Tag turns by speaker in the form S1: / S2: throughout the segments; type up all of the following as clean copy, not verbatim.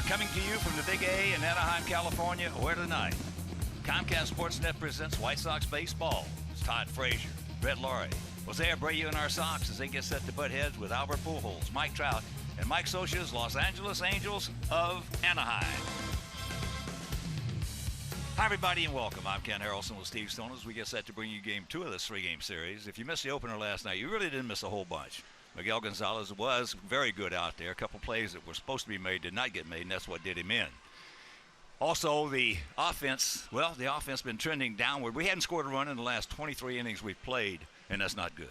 S1: coming to you from the Big A in Anaheim, California, where tonight Comcast Sportsnet presents White Sox baseball. It's Todd Frazier, Brett Laurie, Jose Abreu in our Sox as they get set to butt heads with Albert Pujols, Mike Trout, and Mike Scioscia's Los Angeles Angels of Anaheim. Hi, everybody, and welcome. I'm Ken Harrelson with Steve Stone as we get set to bring you Game 2 of this three-game series. If you missed the opener last night, you really didn't miss a whole bunch. Miguel Gonzalez was very good out there. A couple plays that were supposed to be made did not get made, and that's what did him in. Also, the offense been trending downward. We hadn't scored a run in the last 23 innings we've played, and that's not good.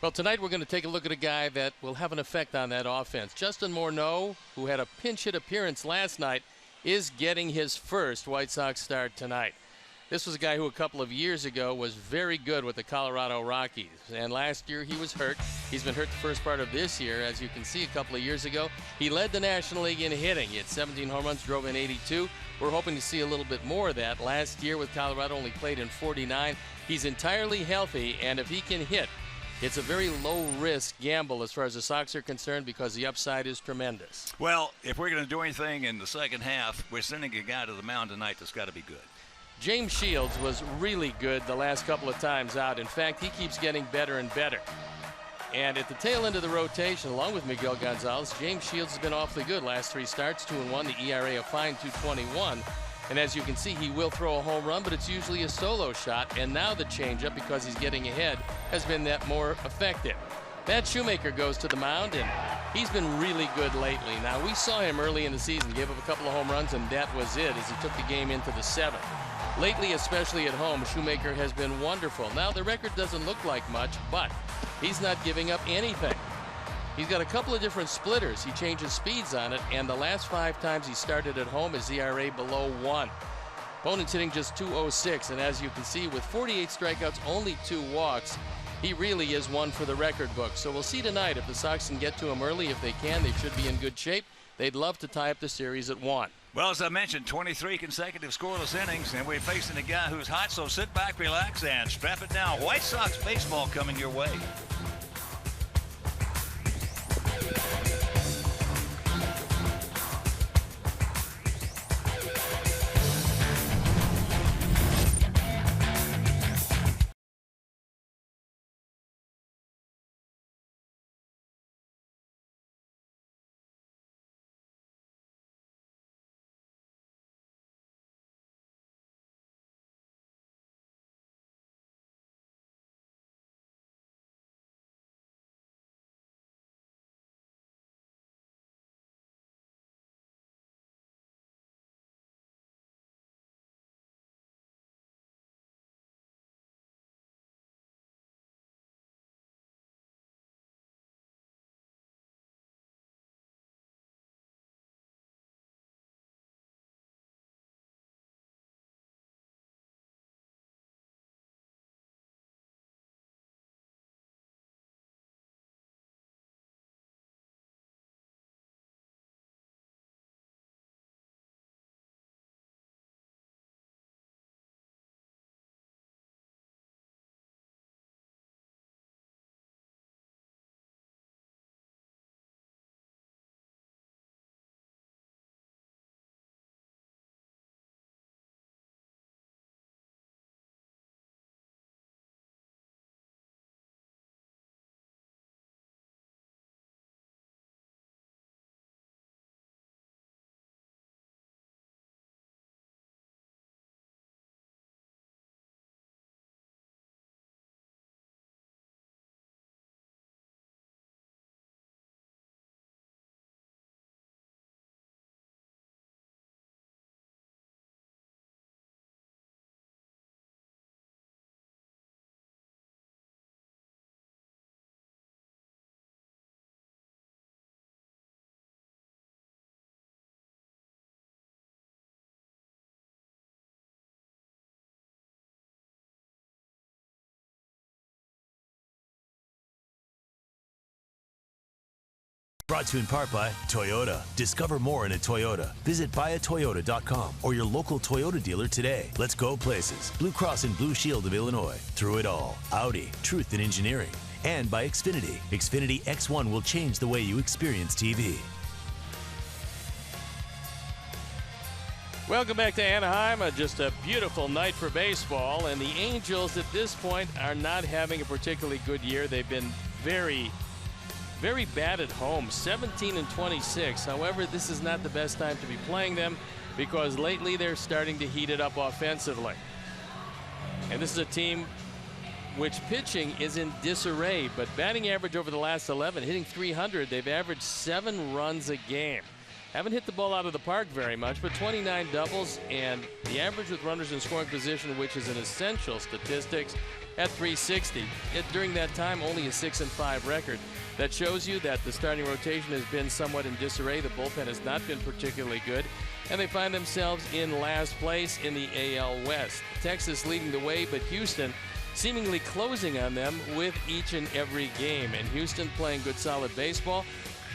S2: Well, tonight we're going to take a look at a guy that will have an effect on that offense. Justin Morneau, who had a pinch hit appearance last night, is getting his first White Sox start tonight. This was a guy who a couple of years ago was very good with the Colorado Rockies. And last year he was hurt. He's been hurt the first part of this year. As you can see, a couple of years ago, he led the National League in hitting. He had 17 home runs, drove in 82. We're hoping to see a little bit more of that. Last year with Colorado, only played in 49. He's entirely healthy, and if he can hit, it's a very low-risk gamble as far as the Sox are concerned because the upside is tremendous.
S1: Well, if we're going to do anything in the second half, we're sending a guy to the mound tonight that's got to be good.
S2: James Shields was really good the last couple of times out. In fact, he keeps getting better and better. And at the tail end of the rotation, along with Miguel Gonzalez, James Shields has been awfully good. Last three starts, 2-1, the ERA a fine 2.21. And as you can see, he will throw a home run, but it's usually a solo shot. And now the changeup, because he's getting ahead, has been that more effective. Matt Shoemaker goes to the mound, and he's been really good lately. Now, we saw him early in the season, gave up a couple of home runs, and that was it as he took the game into the seventh. Lately, especially at home, Shoemaker has been wonderful. Now, the record doesn't look like much, but he's not giving up anything. He's got a couple of different splitters. He changes speeds on it, and the last 5 times he started at home, his ERA below 1. Opponent's hitting just .206, and as you can see, with 48 strikeouts, only 2 walks, he really is one for the record book. So we'll see tonight if the Sox can get to him early. If they can, they should be in good shape. They'd love to tie up the series at 1.
S1: Well, as I mentioned, 23 consecutive scoreless innings, and we're facing a guy who's hot, so sit back, relax, and strap it down. White Sox baseball coming your way.
S3: Brought to you in part by Toyota. Discover more in a Toyota. Visit buyatoyota.com or your local Toyota dealer today. Let's go places. Blue Cross and Blue Shield of Illinois. Through it all. Audi. Truth in engineering. And by Xfinity. Xfinity X1 will change the way you experience TV.
S2: Welcome back to Anaheim. Just a beautiful night for baseball, and the Angels at this point are not having a particularly good year. They've been very bad at home, 17-26. However, this is not the best time to be playing them because lately they're starting to heat it up offensively. And this is a team which pitching is in disarray, but batting average over the last 11, hitting .300, they've averaged 7 runs a game. Haven't hit the ball out of the park very much, but 29 doubles, and the average with runners in scoring position, which is an essential statistics, at .360. Yet during that time, only a 6-5 record. That shows you that the starting rotation has been somewhat in disarray. The bullpen has not been particularly good, and they find themselves in last place in the AL West. Texas leading the way, but Houston seemingly closing on them with each and every game. And Houston playing good solid baseball.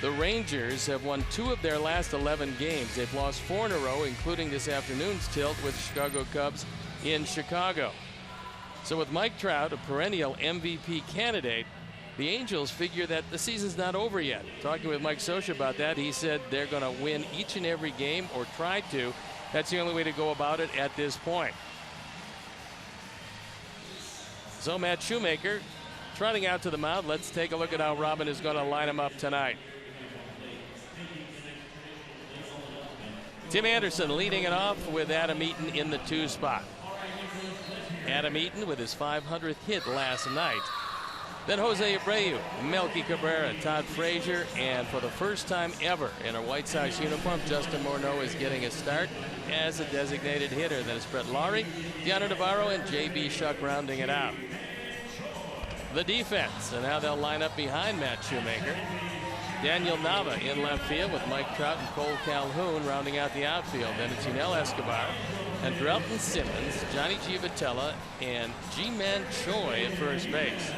S2: The Rangers have won 2 of their last 11 games. They've lost 4 in a row, including this afternoon's tilt with Chicago Cubs in Chicago. So with Mike Trout, a perennial MVP candidate, the Angels figure that the season's not over yet. Talking with Mike Scioscia about that, he said they're going to win each and every game, or try to. That's the only way to go about it at this point. So Matt Shoemaker trotting out to the mound. Let's take a look at how Robin is going to line him up tonight. Tim Anderson leading it off with Adam Eaton in the 2 spot. Adam Eaton with his 500th hit last night. Then Jose Abreu, Melky Cabrera, Todd Frazier, and for the first time ever in a White Sox uniform, Justin Morneau is getting a start as a designated hitter. Then it's Brett Lawrie, Deanna Navarro, and J.B. Shuck rounding it out. The defense, and how they'll line up behind Matt Shoemaker. Daniel Nava in left field with Mike Trout and Cole Calhoun rounding out the outfield. Then it's Yunel Escobar and Drelton Simmons, Johnny Giavotella, and Ji-Man Choi at first base.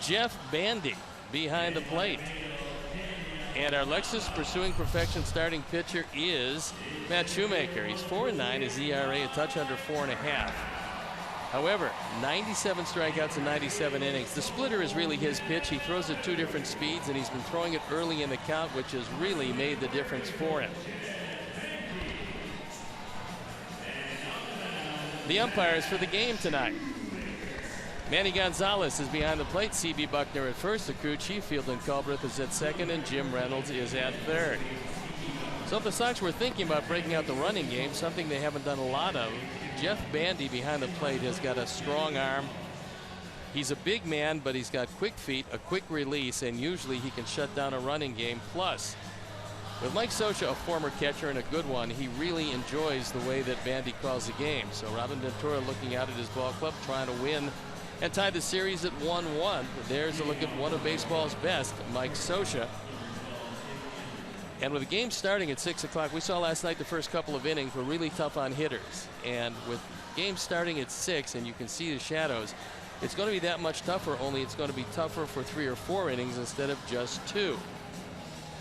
S2: Jeff Bandy behind the plate. And our Lexus Pursuing Perfection starting pitcher is Matt Shoemaker. He's 4-9, his ERA a touch under 4.5. However, 97 strikeouts in 97 innings. The splitter is really his pitch. He throws at 2 different speeds, and he's been throwing it early in the count, which has really made the difference for him. The umpires for the game tonight. Manny Gonzalez is behind the plate. C.B. Buckner at first. The crew chief, Fielding Culbreth, is at second, and Jim Reynolds is at third. So if the Sox were thinking about breaking out the running game, something they haven't done a lot of, Jeff Bandy behind the plate has got a strong arm. He's a big man, but he's got quick feet, a quick release, and usually he can shut down a running game. Plus, with Mike Scioscia, a former catcher and a good one, he really enjoys the way that Bandy calls the game. So Robin Ventura looking out at his ball club, trying to win and tie the series at 1-1. There's a look at one of baseball's best, Mike Scioscia. And with the game starting at 6 o'clock, we saw last night the first couple of innings were really tough on hitters. And with games starting at 6, and you can see the shadows, it's going to be that much tougher, only it's going to be tougher for 3 or 4 innings instead of just 2.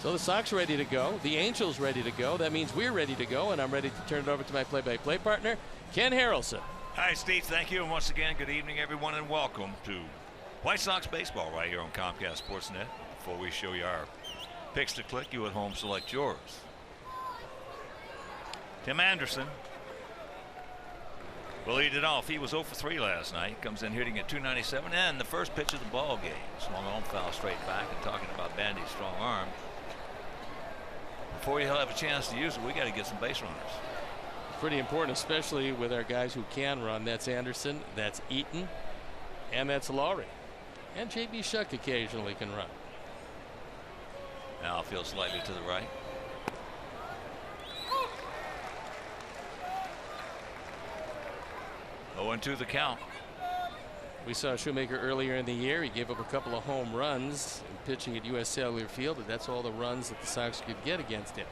S2: So the Sox ready to go, the Angels ready to go. That means we're ready to go, and I'm ready to turn it over to my play-by-play partner, Ken Harrelson.
S1: Hi, Steve. Thank you. And once again, good evening, everyone, and welcome to White Sox baseball right here on Comcast Sportsnet. Before we show you our picks to click, you at home select yours. Tim Anderson will lead it off. He was 0 for 3 last night. Comes in hitting at .297, and the first pitch of the ball game. Swung on, foul straight back. And talking about Bandy's strong arm, before he'll have a chance to use it, we got to get some base runners.
S2: Pretty important, especially with our guys who can run. That's Anderson, that's Eaton, and that's Lawrie. And J.B. Shuck occasionally can run.
S1: Now field slightly to the right. Oh, and 2 the count.
S2: We saw Shoemaker earlier in the year. He gave up a couple of home runs pitching at U.S. Cellular Field, but that's all the runs that the Sox could get against him.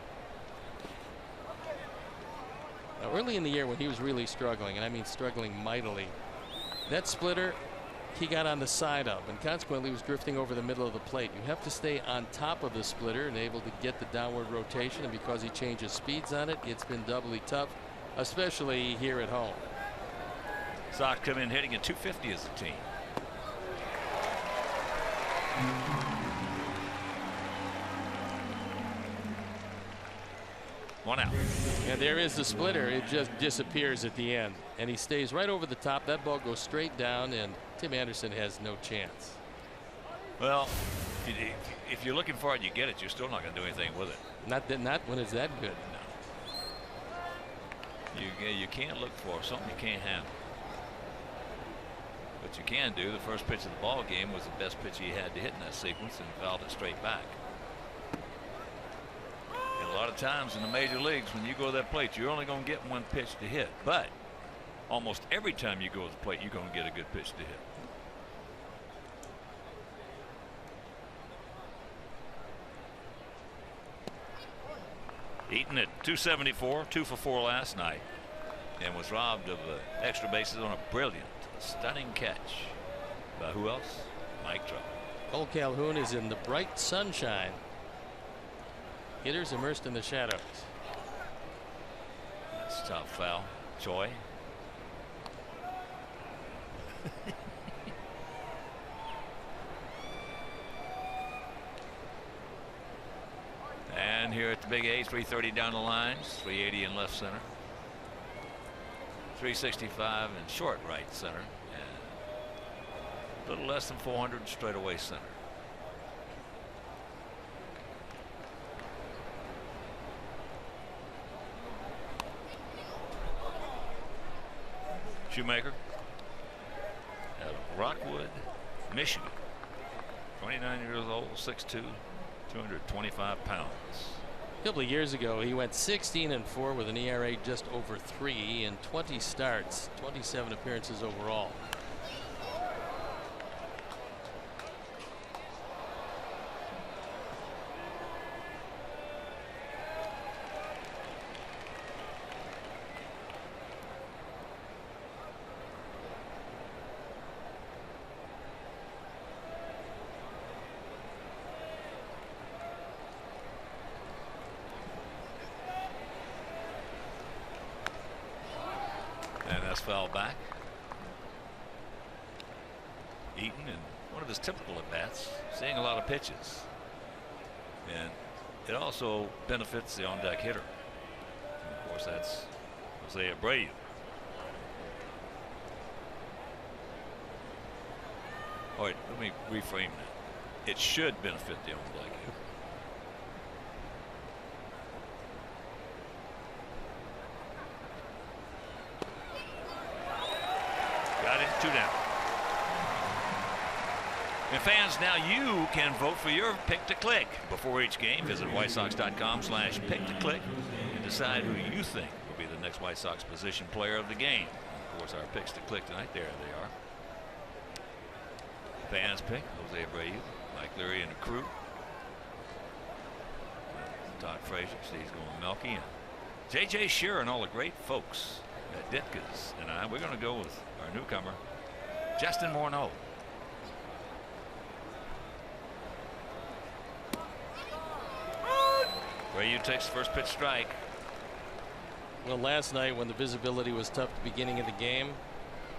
S2: Now, early in the year when he was really struggling, and I mean struggling mightily, that splitter he got on the side of, and consequently was drifting over the middle of the plate. You have to stay on top of the splitter and able to get the downward rotation, and because he changes speeds on it, it's been doubly tough, especially here at home.
S1: Sox come in hitting at .250 as a team. 1 out.
S2: And there is the splitter. It just disappears at the end. And he stays right over the top. That ball goes straight down, and Tim Anderson has no chance.
S1: Well, if you're looking for it, you get it. You're still not going to do anything with it.
S2: Not when it's that good.
S1: No. You can't look for something you can't have. But you can do. The first pitch of the ball game was the best pitch he had to hit in that sequence, and fouled it straight back. And a lot of times in the major leagues, when you go to that plate, you're only going to get one pitch to hit. But almost every time you go to the plate, you're going to get a good pitch to hit. Eaton at 274, 2 for 4 last night, and was robbed of extra bases on a brilliant, stunning catch by who else? Mike Trout.
S2: Cole Calhoun is in the bright sunshine. Hitters immersed in the shadows.
S1: That's top foul. Choi. And here at the Big A, 330 down the lines, 380 in left center, 365 in short right center, and a little less than 400 straightaway center. Shoemaker out of Rockwood, Michigan, 29 years old, 6'2", 225 pounds.
S2: A couple of years ago, he went 16-4 with an ERA just over 3 in 20 starts, 27 appearances overall.
S1: Foul back. Eaton, in one of his typical at bats, seeing a lot of pitches, and it also benefits the on deck hitter. And of course, that's Jose Abreu. All right, let me reframe that. It should benefit the on deck hitter. Got it, 2 down. And fans, now you can vote for your pick to click. Before each game, visit whitesox.com/pick-to-click and decide who you think will be the next White Sox position player of the game. And of course, our picks to click tonight, there they are. Fans pick Jose Abreu, Mike Leary and the crew. Todd Frazier, Steve's going Melky, and J.J. Shearer and all the great folks at Ditka's and I. We're going to go with our newcomer, Justin Morneau. Abreu takes first pitch strike.
S2: Well, last night when the visibility was tough at the beginning of the game,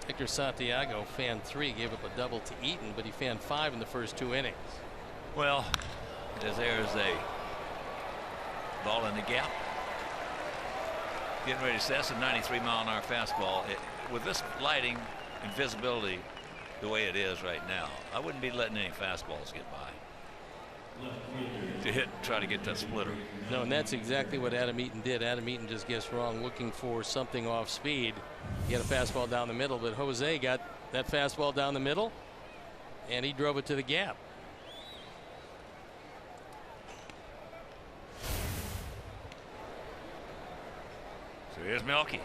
S2: Victor Santiago, fan 3, gave up a double to Eaton, but he fanned 5 in the first 2 innings.
S1: Well, as there's a ball in the gap. Getting ready to set a 93-mile-an-hour fastball. With this lighting and visibility the way it is right now, I wouldn't be letting any fastballs get by to hit, try to get that splitter.
S2: No, and that's exactly what Adam Eaton did. Adam Eaton just gets wrong, looking for something off speed. Get a fastball down the middle, but Jose got that fastball down the middle, and he drove it to the gap.
S1: So here's Melky.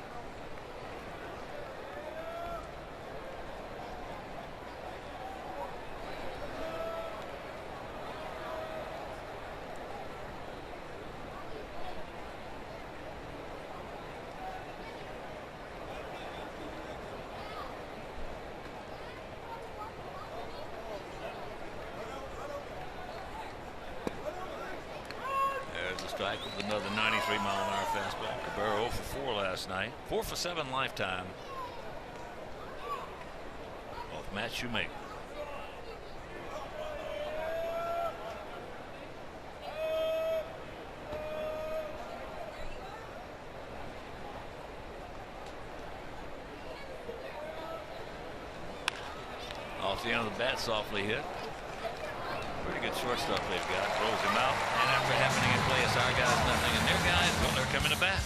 S1: Strike with another 93-mile-an-hour fastball. Cabrera 0 for 4 last night. 4 for 7 lifetime off Matt Shoemaker. Towards the end of the bat, softly hit. Pretty good shortstop they've got. Throws him out. And after happening in play, our guys nothing. And their guys, well, they're coming to bat.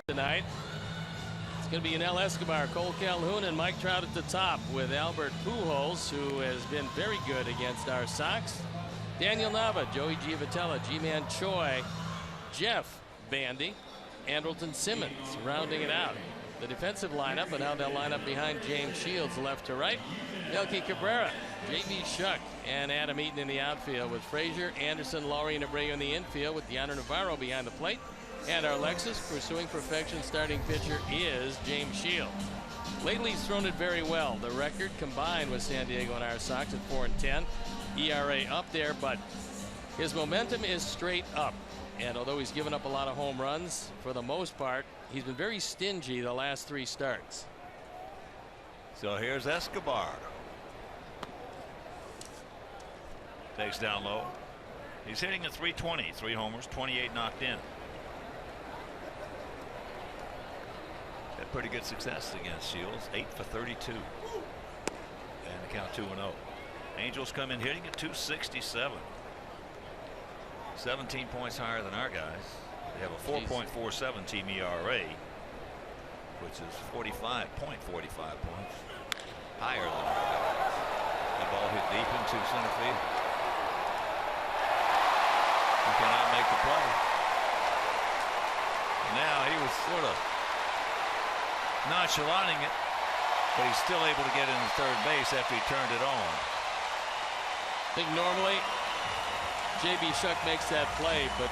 S2: Tonight, it's going to be Yunel Escobar, Cole Calhoun, and Mike Trout at the top with Albert Pujols, who has been very good against our Sox. Daniel Nava, Joey Giavotella, G-Man Choi, Jeff Bandy, Andrelton Simmons rounding it out. The defensive lineup and how they'll line up behind James Shields left to right. Melky Cabrera, J.B. Shuck, and Adam Eaton in the outfield with Frazier, Anderson, Laurie, and Abreu in the infield with Deanna Navarro behind the plate. And our Lexus pursuing perfection starting pitcher is James Shields. Lately he's thrown it very well. The record combined with San Diego and our Sox at 4-10. ERA up there, but his momentum is straight up. And although he's given up a lot of home runs, for the most part, he's been very stingy the last 3 starts.
S1: So here's Escobar. Takes down low. He's hitting at .320, 3 homers, 28 knocked in. Had pretty good success against Shields, 8 for 32. And the count 2-0. Angels come in hitting at .267. 17 points higher than our guys. They have a 4.47 team ERA, which is 45.45 points higher than our guys. The ball hit deep into center field. He cannot make the play. Now he was sort of nonchalanting it, but he's still able to get into third base after he turned it on.
S2: I think normally J.B. Shuck makes that play, but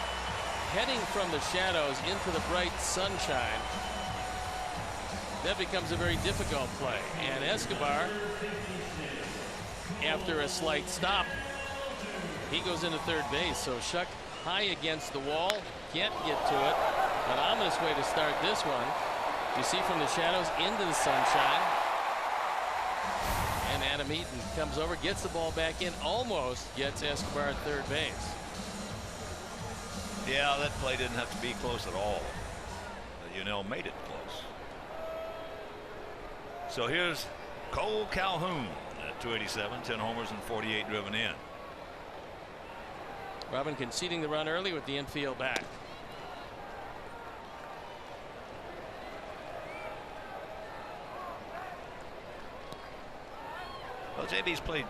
S2: heading from the shadows into the bright sunshine, that becomes a very difficult play. And Escobar, after a slight stop, he goes into third base. So Shuck high against the wall, can't get to it. An ominous way to start this one. You see from the shadows into the sunshine. And Adam Eaton comes over, gets the ball back in, almost gets Escobar at third base.
S1: Yeah, that play didn't have to be close at all. Yunel made it close. So here's Cole Calhoun at .287, 10 homers and 48 driven in.
S2: Robin conceding the run early with the infield back.
S1: Well, JB's played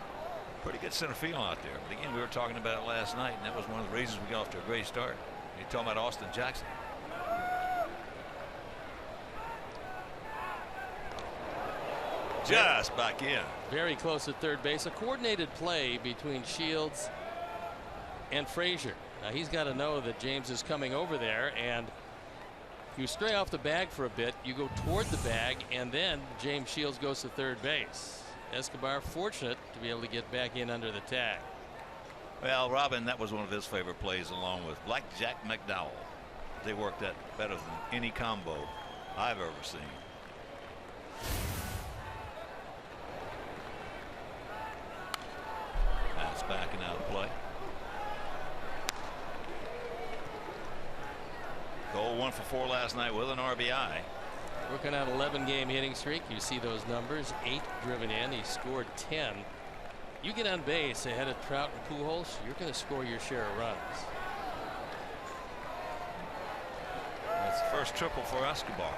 S1: pretty good center field out there. But again, we were talking about it last night, and that was one of the reasons we got off to a great start. You're talking about Austin Jackson. Just back in.
S2: Very close at third base. A coordinated play between Shields and Frazier. Now he's got to know that James is coming over there, and you stray off the bag for a bit, you go toward the bag, and then James Shields goes to third base. Escobar fortunate to be able to get back in under the tag.
S1: Well, Robin, that was one of his favorite plays, along with Blackjack McDowell. They work that better than any combo I've ever seen. That's backing out of play. Cole 1 for 4 last night with an RBI.
S2: Working on 11-game hitting streak. You see those numbers. 8 driven in. He scored 10. You get on base ahead of Trout and Pujols, you're going to score your share of runs.
S1: That's the first triple for Escobar.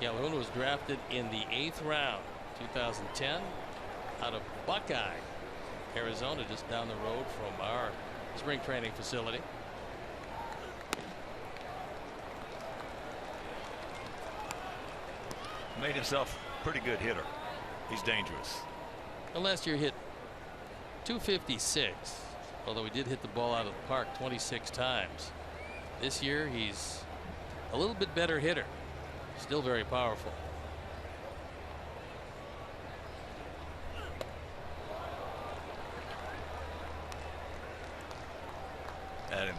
S2: Calhoun was drafted in the 8th round, 2010, out of Buckeye, Arizona, just down the road from our spring training facility.
S1: Made himself a pretty good hitter. He's dangerous.
S2: Well, last year hit 256, although he did hit the ball out of the park 26 times. This year he's a little bit better hitter. Still very powerful.
S1: At him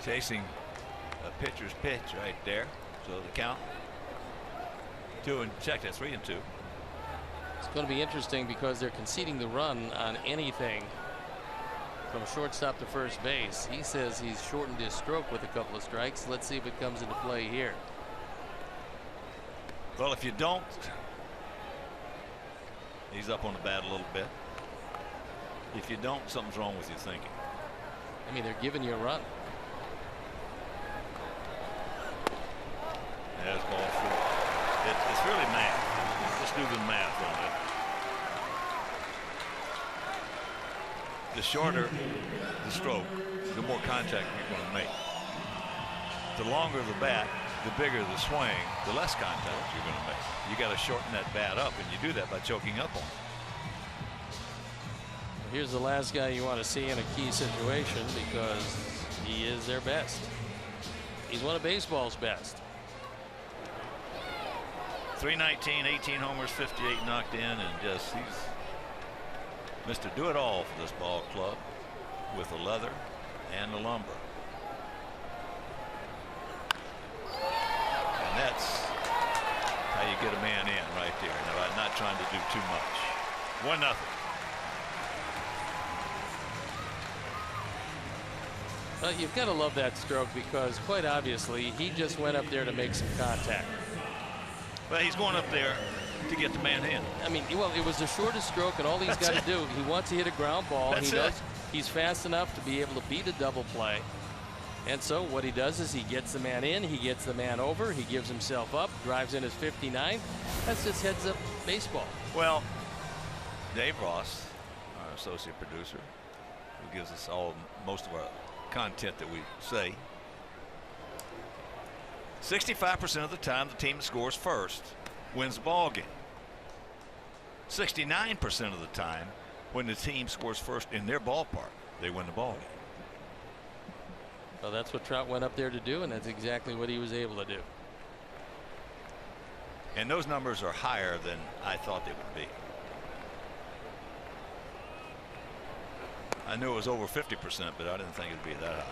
S1: chasing a pitcher's pitch right there. So the count 2 and check that 3-2.
S2: It's going to be interesting because they're conceding the run on anything from shortstop to first base. He says he's shortened his stroke with a couple of strikes. Let's see if it comes into play here.
S1: Well, if you don't, he's up on the bat a little bit. If you don't, something's wrong with your thinking.
S2: I mean, they're giving you a run.
S1: That's ball 4. It's really math. Just do the math on it. The shorter the stroke, the more contact you're going to make. The longer the bat, the bigger the swing, the less contact you're going to make. You got to shorten that bat up, and you do that by choking up on it.
S2: Here's the last guy you want to see in a key situation because he is their best. He's one of baseball's best.
S1: 319, 18 homers, 58 knocked in, and just he's Mr. Do It All for this ball club with the leather and the lumber. And that's how you get a man in right there. Now, I'm not trying to do too much. 1-0.
S2: Well, you've got to love that stroke because quite obviously he just went up there to make some contact.
S1: Well, he's going up there to get the man in.
S2: I mean, well, it was the shortest stroke, and all he's got to do, he wants to hit a ground ball.
S1: That's
S2: he knows he's fast enough to be able to beat a double play. And so what he does is he gets the man in, he gets the man over, he gives himself up, drives in his 59. That's just heads up baseball.
S1: Well, Dave Ross, our associate producer, who gives us all most of our content that we say, 65% of the time the team that scores first wins the ball game. 69% of the time when the team scores first in their ballpark, they win the ball game.
S2: Well, that's what Trout went up there to do, and that's exactly what he was able to do.
S1: And those numbers are higher than I thought they would be. I knew it was over 50%, but I didn't think it'd be that high.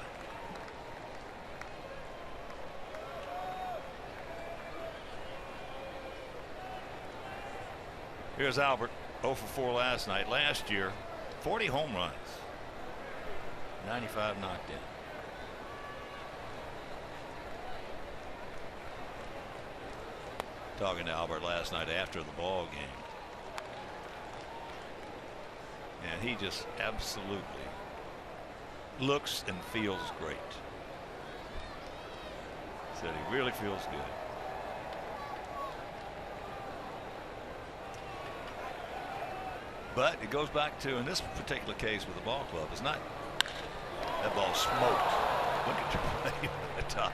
S1: Here's Albert, 0 for 4 last night. Last year, 40 home runs, 95 knocked in. Talking to Albert last night after the ball game, and he just absolutely looks and feels great. Said he really feels good. But it goes back to, in this particular case with the ball club, it's not that ball smoked. Look at your play at the top.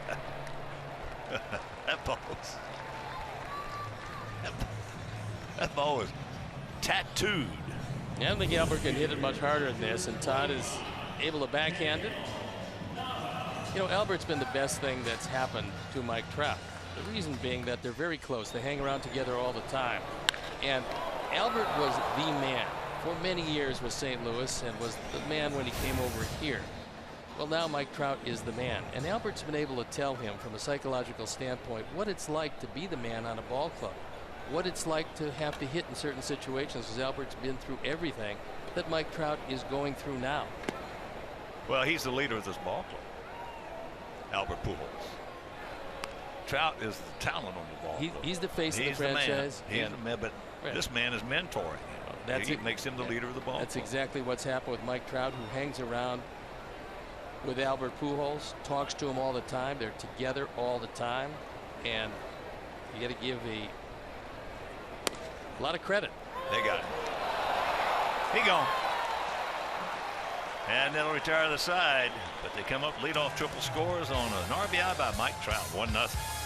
S1: That ball was tattooed.
S2: I don't think Albert can hit it much harder than this, and Todd is able to backhand it. You know, Albert's been the best thing that's happened to Mike Trout. The reason being that they're very close. They hang around together all the time. And Albert was the man for many years with St. Louis and was the man when he came over here. Well, now Mike Trout is the man. And Albert's been able to tell him from a psychological standpoint what it's like to be the man on a ball club, what it's like to have to hit in certain situations, because Albert's been through everything that Mike Trout is going through now.
S1: Well, he's the leader of this ball club, Albert Pujols. Trout is the talent on the ball club.
S2: He's the face of the franchise.
S1: He's the man, but this man is mentoring him. He makes him the leader of the ball club.
S2: That's exactly what's happened with Mike Trout, who hangs around with Albert Pujols, talks to him all the time. They're together all the time, and you got to give a lot of credit.
S1: They got it. He gone. And they'll retire the side, but they come up leadoff triple scores on an RBI by Mike Trout, 1-0.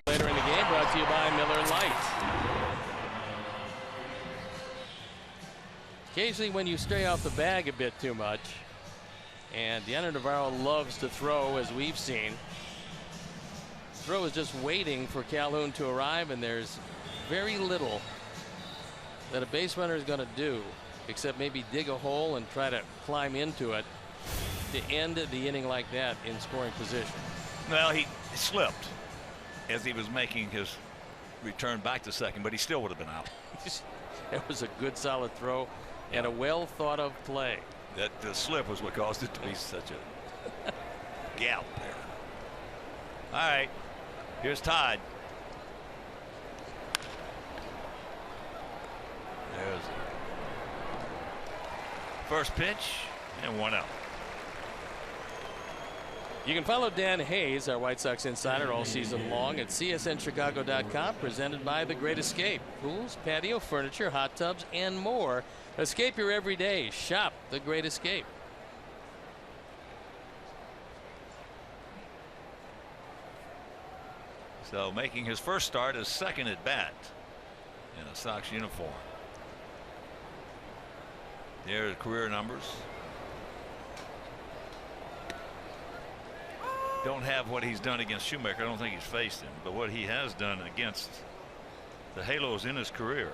S2: Later in the game, brought to you by Miller Lite. Occasionally when you stray off the bag a bit too much, and Dioner Navarro loves to throw, as we've seen. Throw is just waiting for Calhoun to arrive, and there's very little that a base runner is going to do except maybe dig a hole and try to climb into it to end the inning like that in scoring position.
S1: Well, he slipped as he was making his return back to second, but he still would have been out.
S2: That was a good solid throw and a well thought of play.
S1: That the slip was what caused it to be such a gap there. All right, here's Todd. There's the first pitch and 1 out.
S2: You can follow Dan Hayes, our White Sox insider, all season long at csnchicago.com, presented by The Great Escape. Pools, patio, furniture, hot tubs, and more. Escape your everyday. Shop The Great Escape.
S1: So making his first start as second at bat in a Sox uniform. There are career numbers. Don't have what he's done against Shoemaker. I don't think he's faced him, but what he has done against the Halos in his career.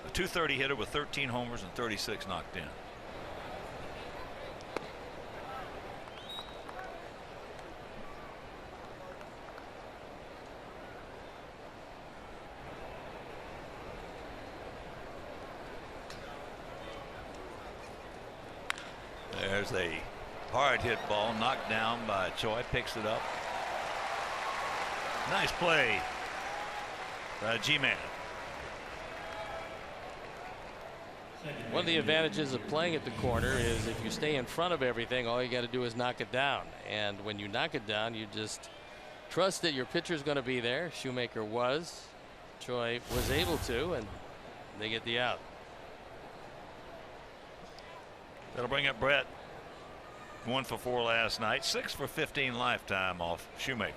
S1: A .230 hitter with 13 homers and 36 knocked in. There's a hard hit ball knocked down by Choi, picks it up. Nice play by G-Man.
S2: One of the advantages of playing at the corner is if you stay in front of everything, all you got to do is knock it down. And when you knock it down, you just trust that your pitcher's going to be there. Shoemaker was. Choi was able to, and They get the out.
S1: That'll bring up Brett. 1 for 4 last night, 6 for 15 lifetime off Shoemaker.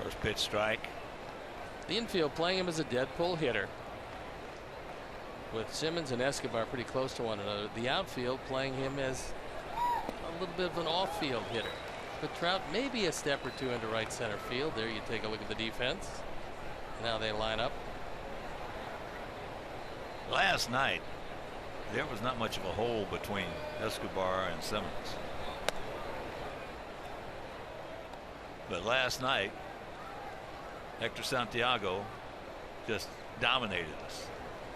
S1: First pitch strike.
S2: The infield playing him as a dead pull hitter, with Simmons and Escobar pretty close to one another. The outfield playing him as a little bit of an off-field hitter. But Trout maybe a step or two into right center field. There you take a look at the defense. Now they line up.
S1: Last night, there was not much of a hole between Escobar and Simmons. But last night, Hector Santiago just dominated us,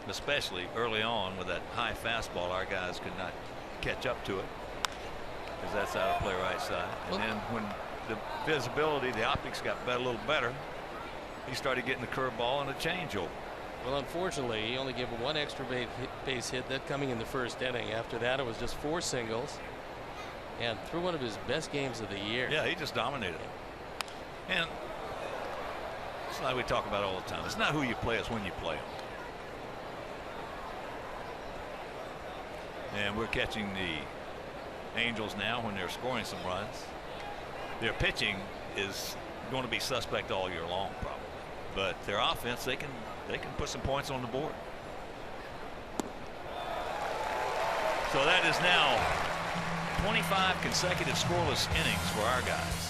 S1: especially early on with that high fastball. Our guys could not catch up to it because that's out of play right side. And then when the visibility, the optics got a little better, he started getting the curveball and a changeover.
S2: Well, unfortunately, he only gave one extra base hit, that coming in the first inning. After that, it was just 4 singles, and threw one of his best games of the year.
S1: Yeah, he just dominated. And it's like we talk about all the time. It's not who you play, it's when you play them. And we're catching the Angels now when they're scoring some runs. Their pitching is going to be suspect all year long, probably. But their offense, they can put some points on the board. So that is now 25 consecutive scoreless innings for our guys.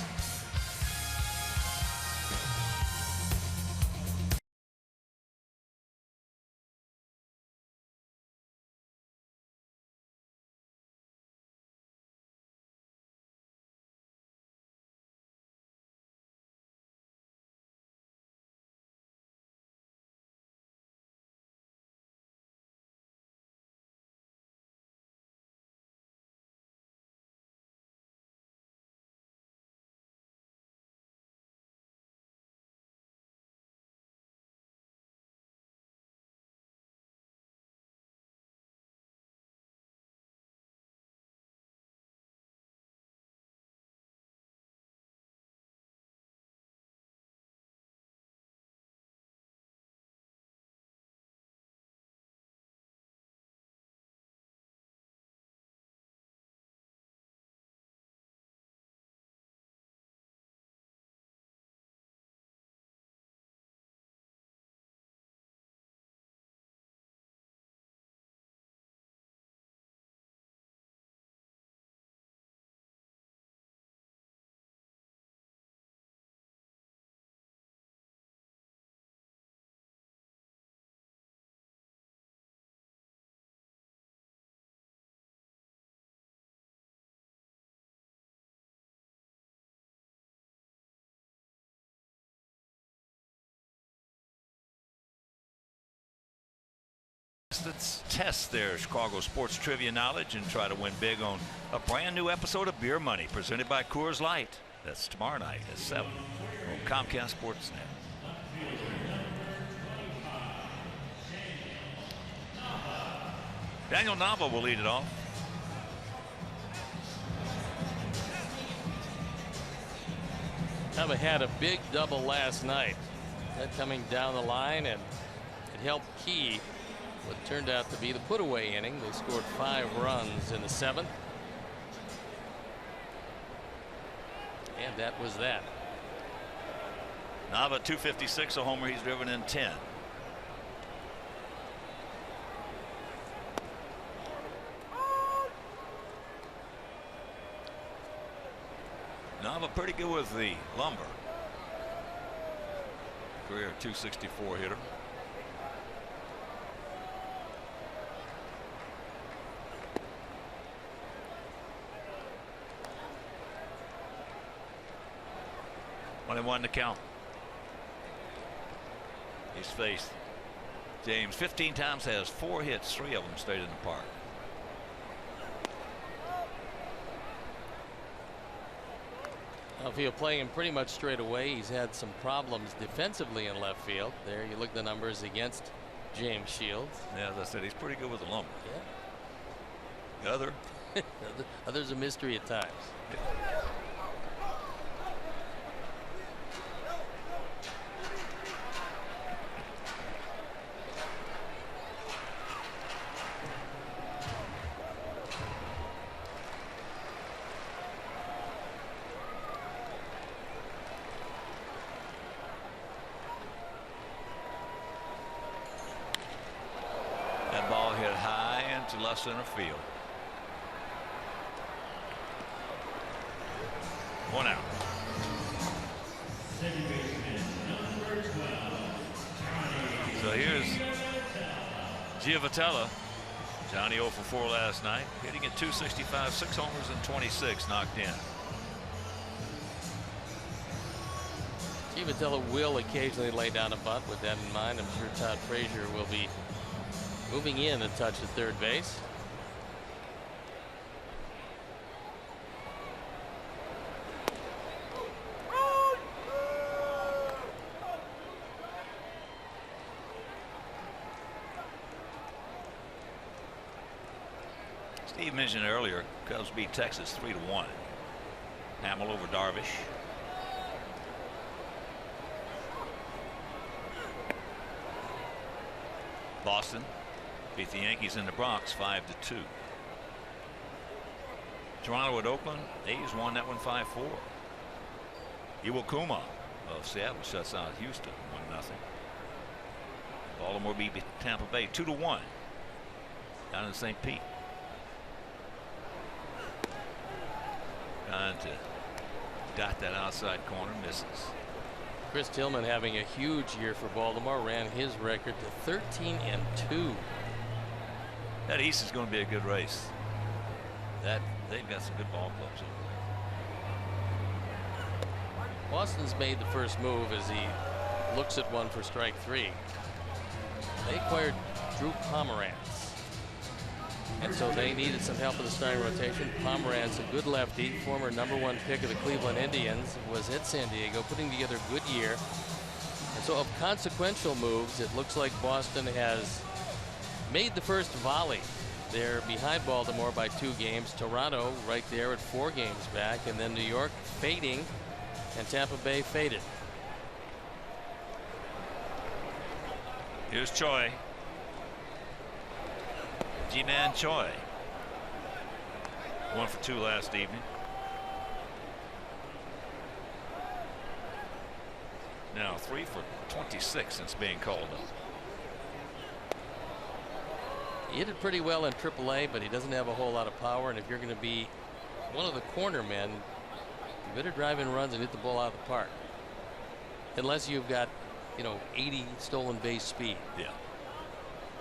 S1: Let's test their Chicago sports trivia knowledge and try to win big on a brand new episode of Beer Money presented by Coors Light. That's tomorrow night at 7 on Comcast Sportsnet. Daniel Nava will lead it off.
S2: Nava had a big double last night. That coming down the line, and it helped Key what turned out to be the put-away inning. They scored 5 runs in the 7th. And that was that.
S1: Nava 256, a homer. He's driven in 10. Nava pretty good with the lumber. Career 264 hitter. Only 1 to count. He's faced James 15 times, has 4 hits, 3 of them stayed in the park.
S2: If he'll play him pretty much straight away, he's had some problems defensively in left field. There, you look at the numbers against James Shields.
S1: Yeah, as I said, he's pretty good with the lumber.
S2: Yeah.
S1: The
S2: Other's a mystery at times.
S1: That ball hit high into left center field. One out. So here's Giovatella. Johnny 0 for 4 last night, hitting at .265, 6 homers and 26 knocked in.
S2: Giovatella will occasionally lay down a bunt. With that in mind, I'm sure Todd Frazier will be moving in a touch at third base.
S1: Steve mentioned earlier, Cubs beat Texas 3-1. Hamill over Darvish. Boston beat the Yankees in the Bronx 5-2. Toronto at Oakland. A's won that one 5-4. Iwakuma of Seattle shuts out Houston 1-0. Baltimore beat Tampa Bay 2-1 down in St. Pete. Trying to dot that outside corner, misses.
S2: Chris Tillman having a huge year for Baltimore, ran his record to 13-2.
S1: That East is going to be a good race. They've got some good ball clubs over there.
S2: Boston's made the first move as he looks at one for strike 3. They acquired Drew Pomeranz, and so they needed some help in the starting rotation. Pomeranz, a good lefty, former #1 pick of the Cleveland Indians, was at San Diego, putting together a good year. And so of consequential moves, it looks like Boston has made the first volley. They're behind Baltimore by 2 games. Toronto right there at 4 games back, and then New York fading, and Tampa Bay faded.
S1: Here's Choi. Ji-Man Choi. 1 for 2 last evening. Now 3 for 26 since being called up.
S2: He hit it pretty well in AAA, but he doesn't have a whole lot of power. And if you're going to be one of the corner men, you better drive in runs and hit the ball out of the park. Unless you've got, 80 stolen base speed.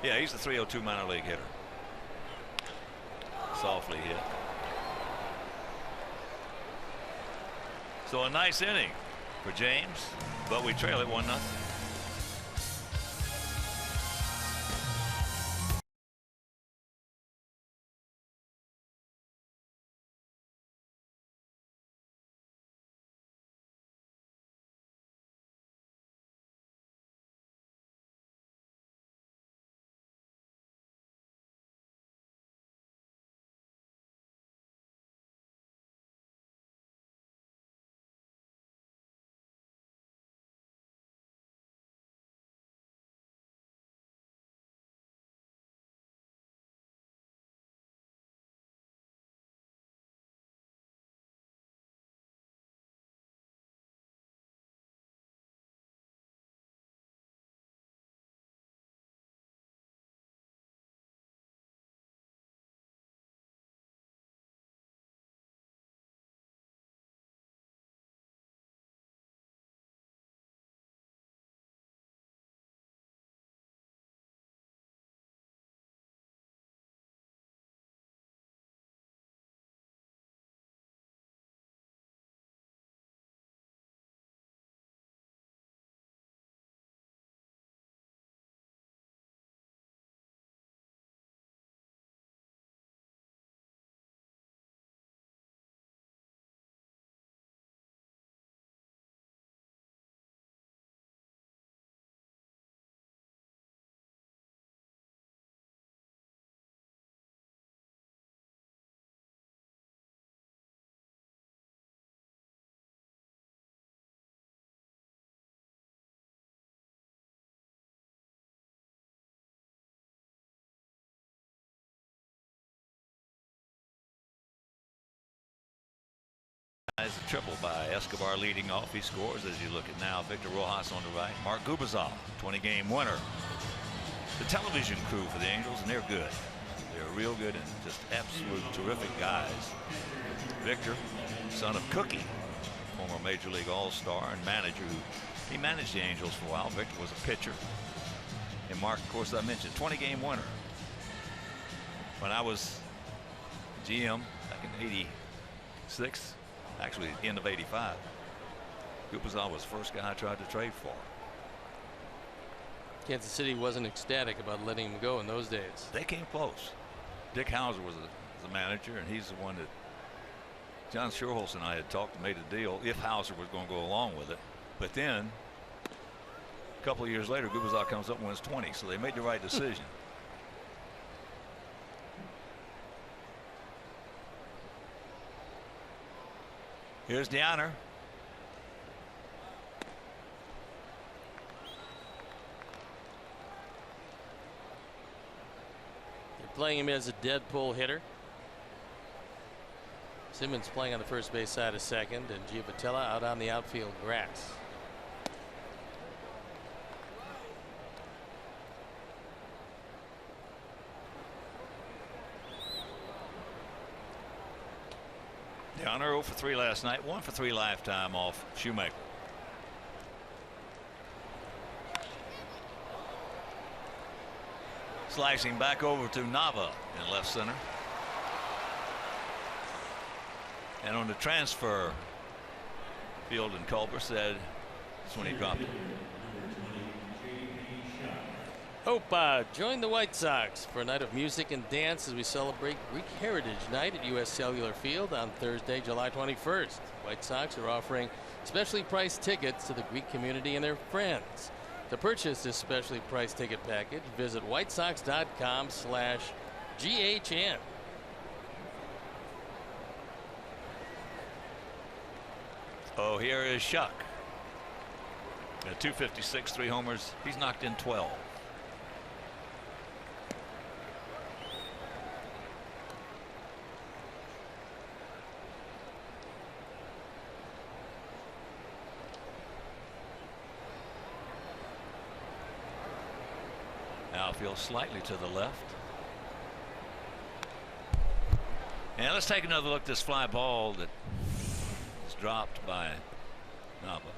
S1: Yeah, he's the .302 minor league hitter. Softly hit. So a nice inning for James, but we trail it 1-0. There's a triple by Escobar leading off. He scores as you look at now. Victor Rojas on the right. Mark Gubicza, 20-game winner. The television crew for the Angels, and they're good. They're real good and just absolute terrific guys. Victor, son of Cookie, former Major League All-Star and manager he managed the Angels for a while. Victor was a pitcher. And Mark, of course, I mentioned 20-game winner. When I was GM back in '86, actually at the end of '85, Gubicza was the first guy I tried to trade for.
S2: Kansas City wasn't ecstatic about letting him go in those days.
S1: They came close. Dick Hauser was the manager, and he's the one that John Schuerholz and I had talked and made a deal if Hauser was going to go along with it. But then a couple of years later, Gubicza comes up and wins 20, so they made the right decision. Here's Deanner.
S2: They're playing him as a dead pull hitter. Simmons playing on the first base side of second, and Giavatella out on the outfield grass.
S1: Deanner 0 for 3 last night, 1 for 3 lifetime off Shoemaker. Slicing back over to Nava in left center. And on the transfer, Field and Culber said that's when he dropped it.
S2: Hope join the White Sox for a night of music and dance as we celebrate Greek Heritage Night at U.S. Cellular Field on Thursday, July 21st. White Sox are offering specially priced tickets to the Greek community and their friends. To purchase this specially priced ticket package, visit whitesox.com/GHN.
S1: Oh, here is Shuck. At 256, 3 homers. He's knocked in 12. Outfield slightly to the left. And let's take another look at this fly ball that is dropped by Nava.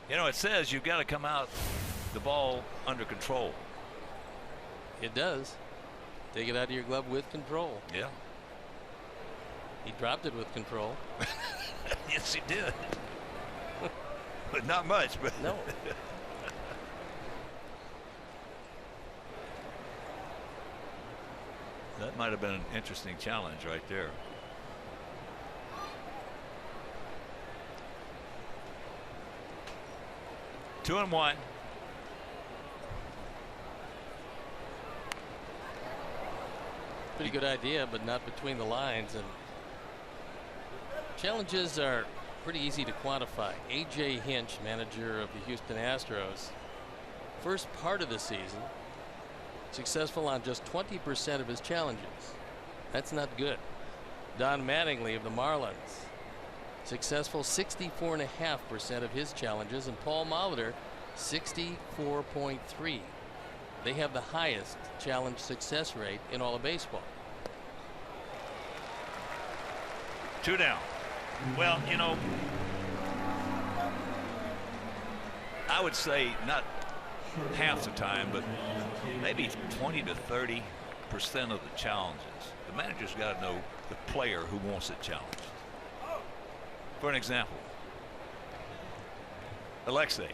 S1: You know, it says you've got to come out the ball under control.
S2: It does. Take it out of your glove with control.
S1: Yeah.
S2: He dropped it with control.
S1: Yes, he did. But not much. But
S2: no.
S1: That might have been an interesting challenge right there. Two and one.
S2: Pretty good idea, but not between the lines. And challenges are pretty easy to quantify. A.J. Hinch, manager of the Houston Astros, first part of the season, successful on just 20% of his challenges. That's not good. Don Mattingly of the Marlins, successful 64.5% of his challenges, and Paul Molitor 64.3. They have the highest challenge success rate in all of baseball.
S1: 2 down. Well, you know, I would say not half the time, but maybe 20 to 30% of the challenges. The manager's got to know the player who wants it challenged. For an example, Alexei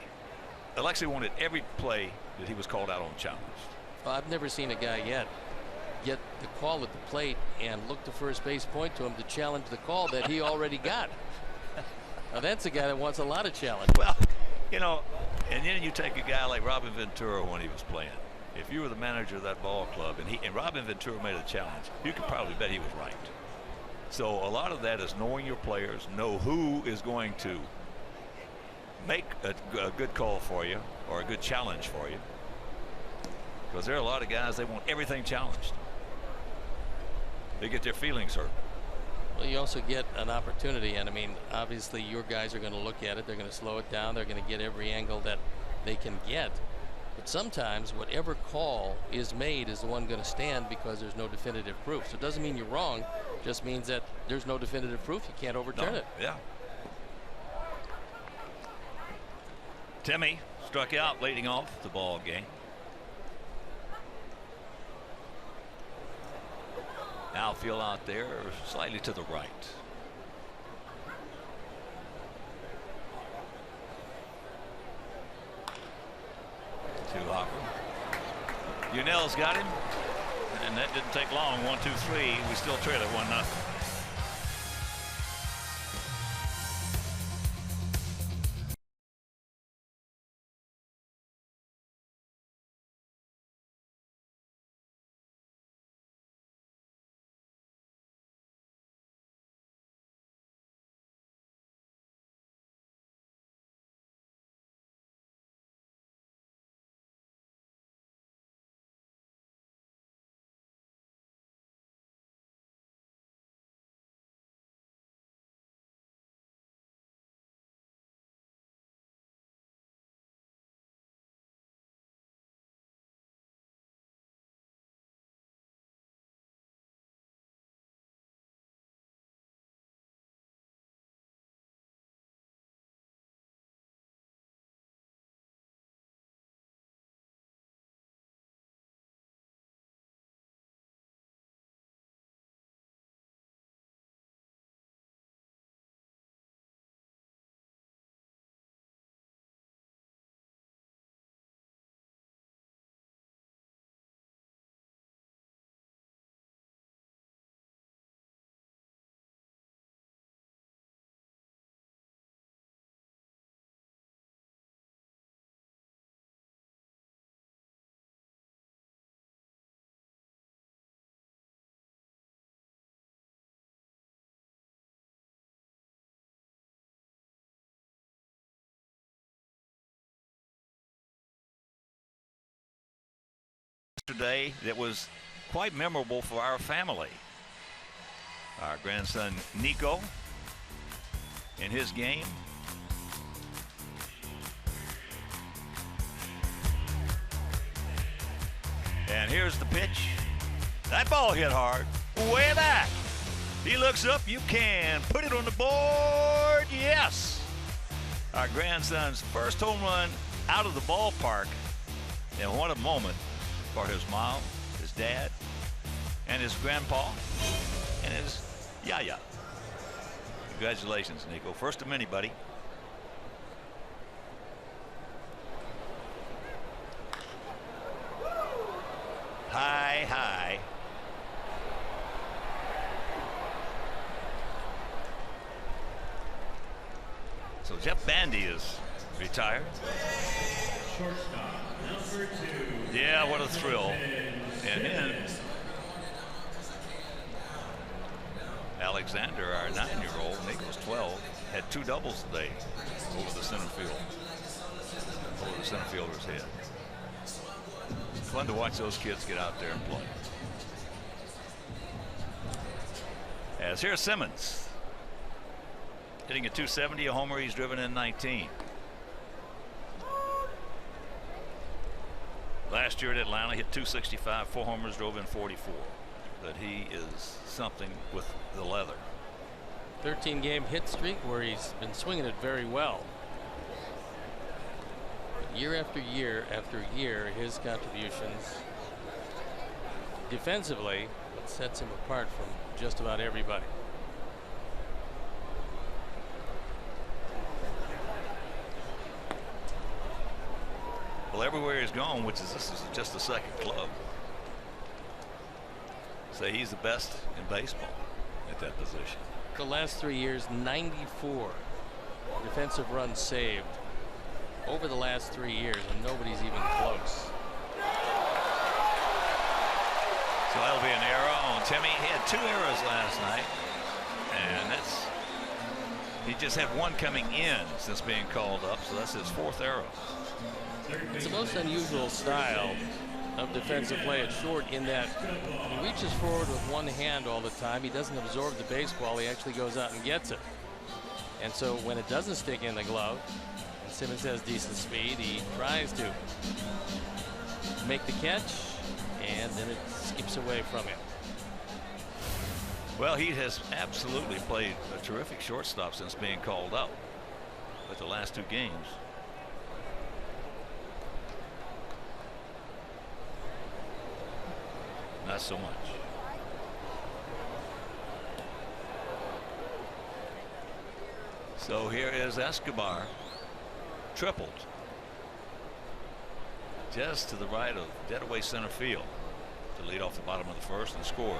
S1: wanted every play that he was called out on challenged.
S2: Well, I've never seen a guy yet get the call at the plate and look to first base, point to him to challenge the call that he already got. Now that's a guy that wants a lot of challenge.
S1: Well, you know, and then you take a guy like Robin Ventura when he was playing. If you were the manager of that ball club and Robin Ventura made a challenge, you could probably bet he was right. So a lot of that is knowing your players, know who is going to make a good call for you or a good challenge for you. Because there are a lot of guys, they want everything challenged. They get their feelings hurt.
S2: Well, you also get an opportunity, and I mean, obviously your guys are going to look at it. They're going to slow it down. They're going to get every angle that they can get. But sometimes whatever call is made is the one going to stand because there's no definitive proof. So it doesn't mean you're wrong. It just means that there's no definitive proof. You can't overturn it.
S1: Yeah. Timmy struck out leading off the ball game. Outfield out there slightly to the right. To Hopper. Unell's got him, and that didn't take long. 1-2-3. We still trail at 1-0. Yesterday that was quite memorable for our family. Our grandson Nico in his game. And here's the pitch. That ball hit hard, way back. He looks up, you can put it on the board, yes. Our grandson's first home run out of the ballpark, and what a moment for his mom, his dad, and his grandpa, and his yaya. Congratulations, Nico. First of many, buddy. High, high. So Jeff Bandy is retired. Yeah, what a thrill. And then Alexander, our 9-year-old, Nicholas 12, had 2 doubles today over the center field, over the center fielder's head. It's fun to watch those kids get out there and play. As here's Simmons, hitting a .270, a homer. He's driven in 19. Last year at Atlanta, hit .265, 4 homers, drove in 44. But he is something with the leather.
S2: 13-game hit streak where he's been swinging it very well. But year after year after year, his contributions defensively what sets him apart from just about everybody.
S1: Well, everywhere he's gone, which is this is just the second club, say he's the best in baseball at that position.
S2: The last 3 years, 94 defensive runs saved over the last 3 years, and nobody's even close.
S1: So that'll be an error on Timmy. He had 2 errors last night, and he just had 1 coming in since being called up, so that's his 4th error.
S2: It's the most unusual style of defensive play at short in that he reaches forward with one hand all the time. He doesn't absorb the baseball. He actually goes out and gets it. And so when it doesn't stick in the glove, and Simmons has decent speed, he tries to make the catch, and then it skips away from him.
S1: Well, he has absolutely played a terrific shortstop since being called up with the last 2 games. Not so much. So here is Escobar, tripled, just to the right of dead away center field to lead off the bottom of the first and score.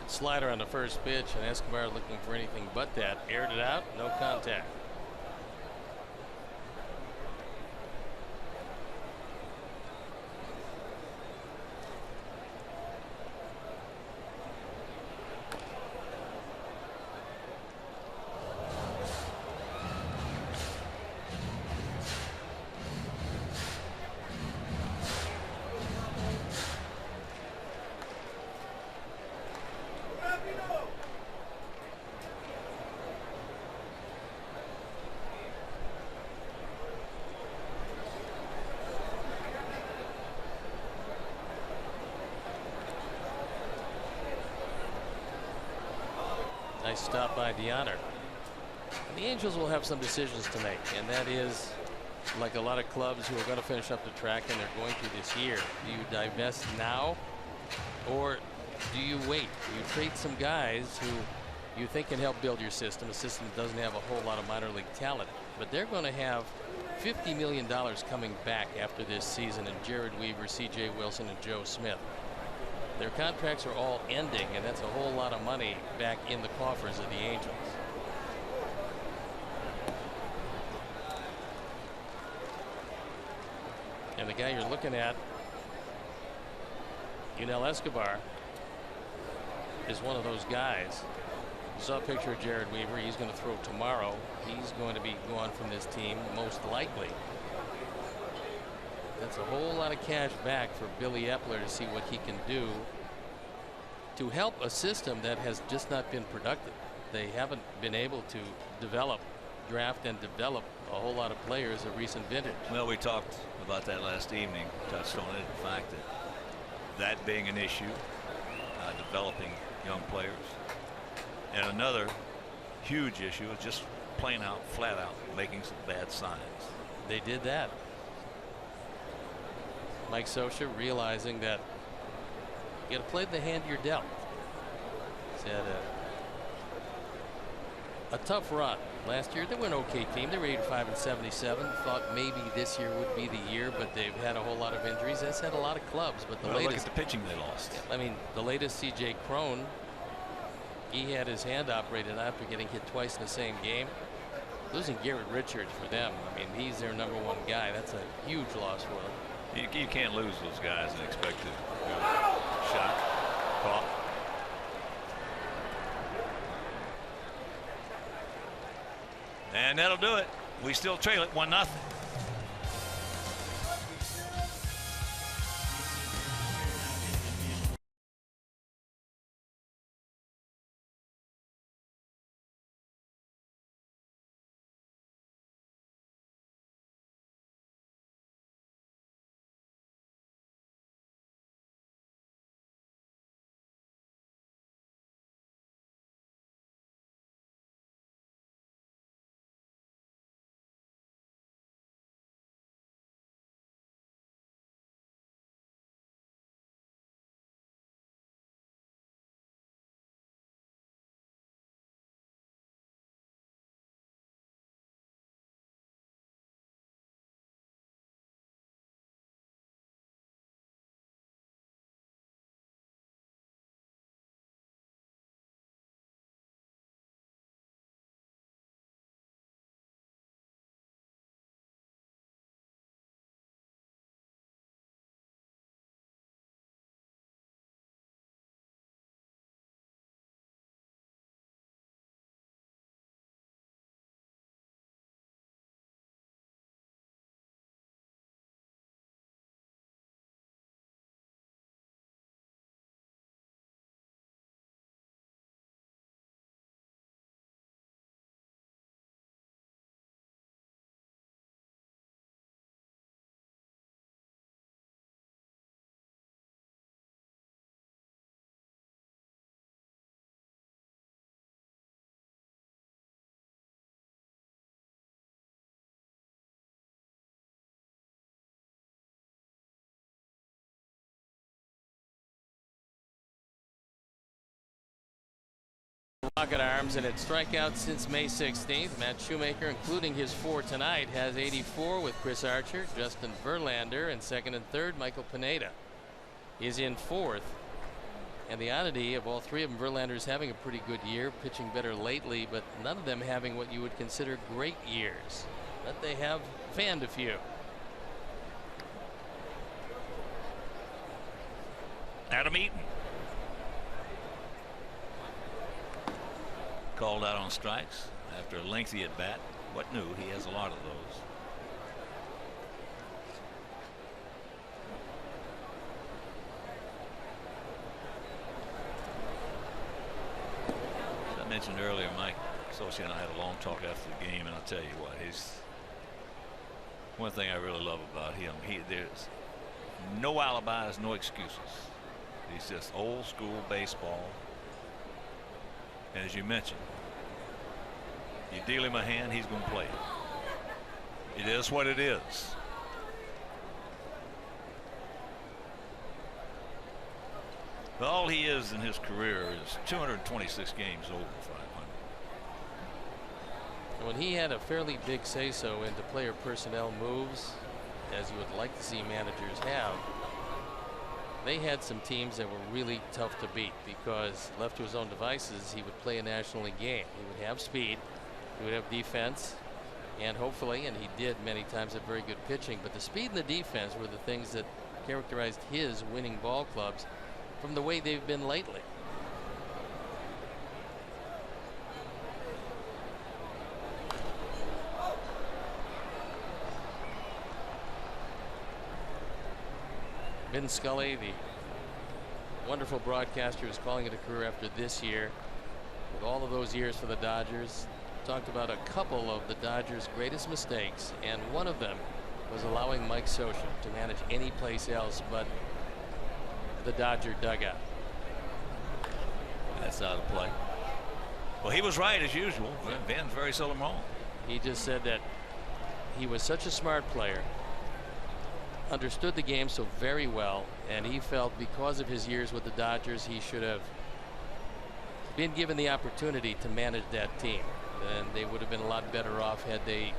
S2: Slider on the first pitch, and Escobar looking for anything but that. Aired it out, no contact. Nice stop by DeHonor. And the Angels will have some decisions to make, and that is, like a lot of clubs who are going to finish up the track and they're going to this year, do you divest now or do you wait? Do you trade some guys who you think can help build your system, a system that doesn't have a whole lot of minor league talent, but they're going to have $50 million coming back after this season in Jared Weaver, C.J. Wilson, and Joe Smith. Their contracts are all ending, and that's a whole lot of money back in the coffers of the Angels. And the guy you're looking at, Yunel Escobar, is one of those guys. You saw a picture of Jared Weaver. He's going to throw tomorrow. He's going to be gone from this team, most likely. That's a whole lot of cash back for Billy Epler to see what he can do to help a system that has just not been productive. They haven't been able to draft and develop a whole lot of players of recent vintage.
S1: Well, we talked about that last evening, touched on it, the fact that being an issue, developing young players. And another huge issue is just plain out, flat out, making some bad signs.
S2: They did that. Mike Scioscia realizing that you got to play the hand you're dealt. He's had a tough run. Last year they were an okay team. They were 85 and 77. Thought maybe this year would be the year, but they've had a whole lot of injuries. That's had a lot of clubs, but the latest.
S1: Look at the pitching they lost.
S2: I mean, the latest, C.J. Cron, he had his hand operated after getting hit twice in the same game. Losing Garrett Richards for them, I mean, he's their #1 guy. That's a huge loss for them.
S1: You can't lose those guys and expect to shot, caught. And that'll do it. We still trail it 1-0.
S2: Rocket Arms, and at strikeouts since May 16th. Matt Shoemaker, including his 4 tonight, has 84 with Chris Archer. Justin Verlander in second and third. Michael Pineda is in fourth. And the oddity of all three of them, Verlander's having a pretty good year, pitching better lately, but none of them having what you would consider great years. But they have fanned a few.
S1: Adam Eaton called out on strikes after a lengthy at bat. What new? He has a lot of those. As I mentioned earlier, Mike Scioscia and I had a long talk after the game, and I'll tell you what, he's one thing I really love about him. There's no alibis, no excuses. He's just old school baseball. And as you mentioned, you deal him a hand, he's going to play it. It is what it is. But all he is in his career is 226 games over 500.
S2: When he had a fairly big say-so into player personnel moves, as you would like to see managers have, they had some teams that were really tough to beat because left to his own devices, he would play a National League game. He would have speed, he would have defense, and hopefully, and he did many times, have very good pitching. But the speed and the defense were the things that characterized his winning ball clubs from the way they've been lately. Vin Scully, the wonderful broadcaster who's calling it a career after this year, with all of those years for the Dodgers, talked about a couple of the Dodgers' greatest mistakes, and one of them was allowing Mike Scioscia to manage any place else but the Dodger dugout.
S1: That's out of play. Well, he was right as usual. Vin's very seldom wrong.
S2: He just said that he was such a smart player, understood the game so very well, and he felt because of his years with the Dodgers he should have been given the opportunity to manage that team, and they would have been a lot better off had they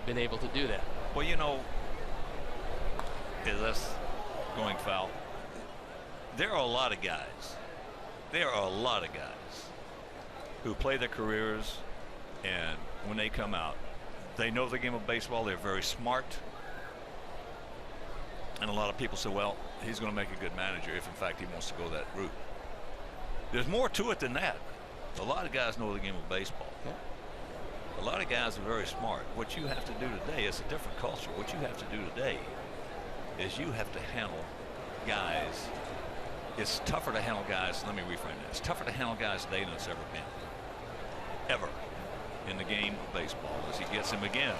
S2: been able to do that.
S1: Well, you know, that's going foul. There are a lot of guys. There are a lot of guys who play their careers, and when they come out, they know the game of baseball. They're very smart. And a lot of people say, well, he's going to make a good manager if, in fact, he wants to go that route. There's more to it than that. A lot of guys know the game of baseball. A lot of guys are very smart. What you have to do today is a different culture. What you have to do today is you have to handle guys. It's tougher to handle guys. Let me reframe that. It's tougher to handle guys today than it's ever been. Ever in the game of baseball as he gets him again.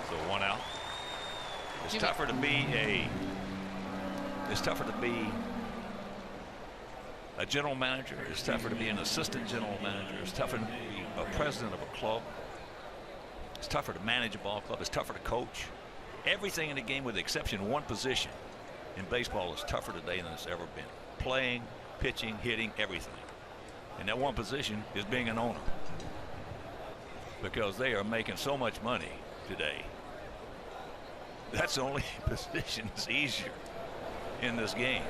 S1: So 1 out. It's tougher to be a general manager. It's tougher to be an assistant general manager. It's tougher to be a president of a club. It's tougher to manage a ball club. It's tougher to coach. Everything in the game with the exception of one position in baseball is tougher today than it's ever been. Playing, pitching, hitting, everything. And that one position is being an owner, because they are making so much money today. That's the only position that's easier in this game.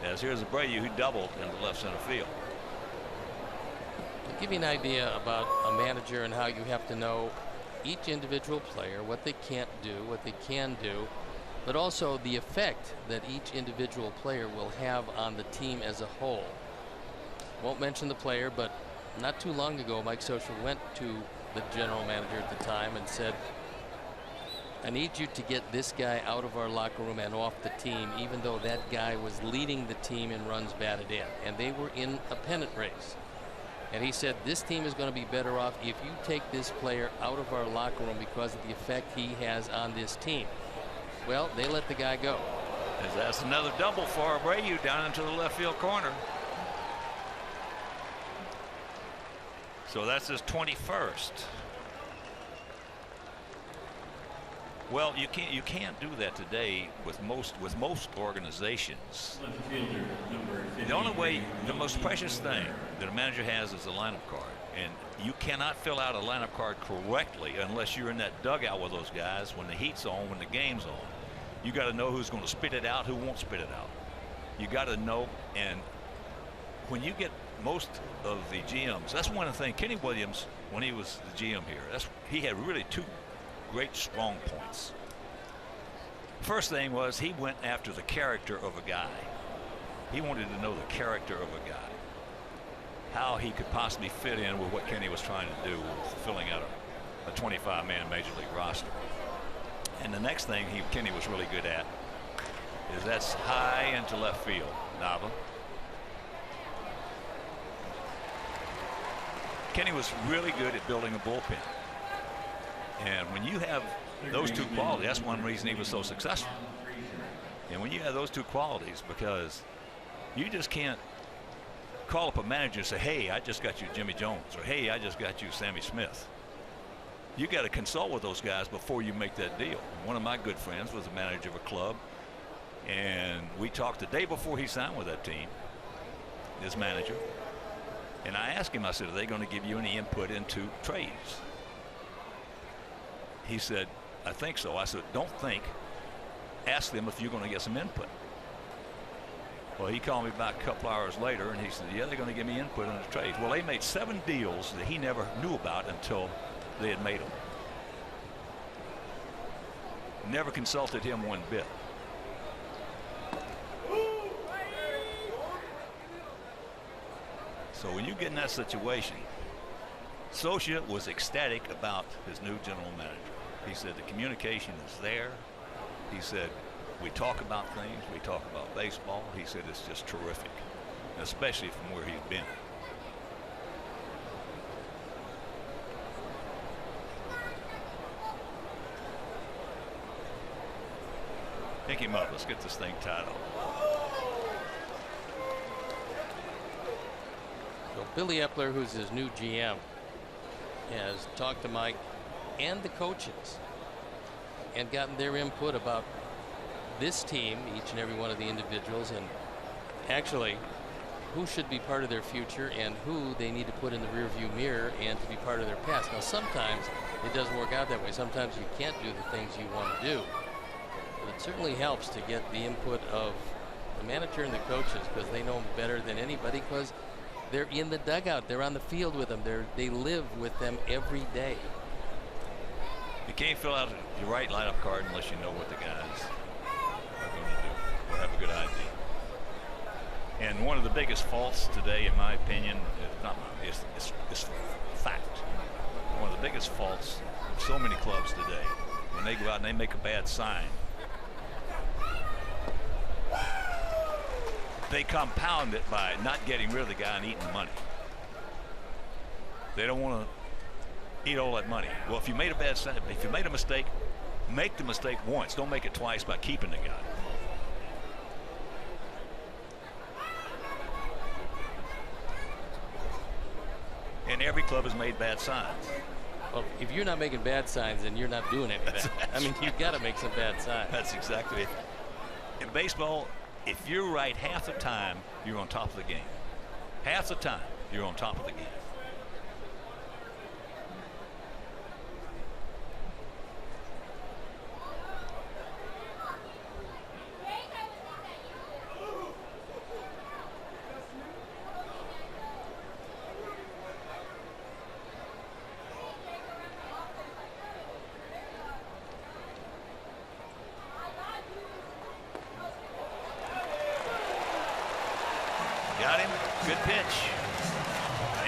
S1: As here's Abreu, who doubled into left center field.
S2: To give you an idea about a manager and how you have to know each individual player, what they can't do, what they can do, but also the effect that each individual player will have on the team as a whole. Won't mention the player, but not too long ago, Mike Scioscia went to the general manager at the time and said, I need you to get this guy out of our locker room and off the team, even though that guy was leading the team in runs batted in, and they were in a pennant race. And he said, this team is going to be better off if you take this player out of our locker room because of the effect he has on this team. Well, they let the guy go.
S1: That's another double for Abreu down into the left field corner. So that's his 21st. Well, you can't do that today with most organizations. The only way, the most precious thing that a manager has is a lineup card, and you cannot fill out a lineup card correctly unless you're in that dugout with those guys when the heat's on, when the game's on. You got to know who's going to spit it out, who won't spit it out. You got to know, and when you get most of the GMs, that's one of the things. Kenny Williams, when he was the GM here, he had really two great strong points. First thing was he went after the character of a guy. He wanted to know the character of a guy, how he could possibly fit in with what Kenny was trying to do with filling out a 25-man major league roster. And the next thing Kenny was really good at is that's high into left field. Nava. Kenny was really good at building a bullpen. And when you have those two qualities, that's one reason he was so successful. And when you have those two qualities, because you just can't call up a manager and say, hey, I just got you Jimmy Jones, or hey, I just got you Sammy Smith. You got to consult with those guys before you make that deal. One of my good friends was a manager of a club, and we talked the day before he signed with that team, his manager. And I asked him, I said, are they going to give you any input into trades? He said, I think so. I said, don't think. Ask them if you're going to get some input. Well, he called me back a couple hours later, and he said, yeah, they're going to give me input on the trades. Well, they made 7 deals that he never knew about until they had made them. Never consulted him one bit. So when you get in that situation, Socia was ecstatic about his new general manager. He said the communication is there. He said we talk about things, we talk about baseball. He said it's just terrific, especially from where he's been. Pick him up. Let's get this thing tied up.
S2: So Billy Epler, who's his new GM, has talked to Mike and the coaches and gotten their input about this team, each and every one of the individuals, and actually who should be part of their future and who they need to put in the rearview mirror and to be part of their past. Now, sometimes it doesn't work out that way. Sometimes you can't do the things you want to do. But it certainly helps to get the input of the manager and the coaches, because they know them better than anybody, because they're in the dugout. They're on the field with them. They live with them every day.
S1: You can't fill out your right lineup card unless you know what the guys are going to do or have a good idea. And one of the biggest faults today, in my opinion, is fact. One of the biggest faults of so many clubs today, when they go out and they make a bad sign, they compound it by not getting rid of the guy and eating the money. They don't want to eat all that money. Well, if you made a bad sign, if you made a mistake, make the mistake once. Don't make it twice by keeping the guy. And every club has made bad signs.
S2: Well, if you're not making bad signs, then you're not doing anything. I mean, you've got to make some bad signs.
S1: That's exactly it. In baseball, if you're right half the time, you're on top of the game. Half the time, you're on top of the game. Got him. Good pitch.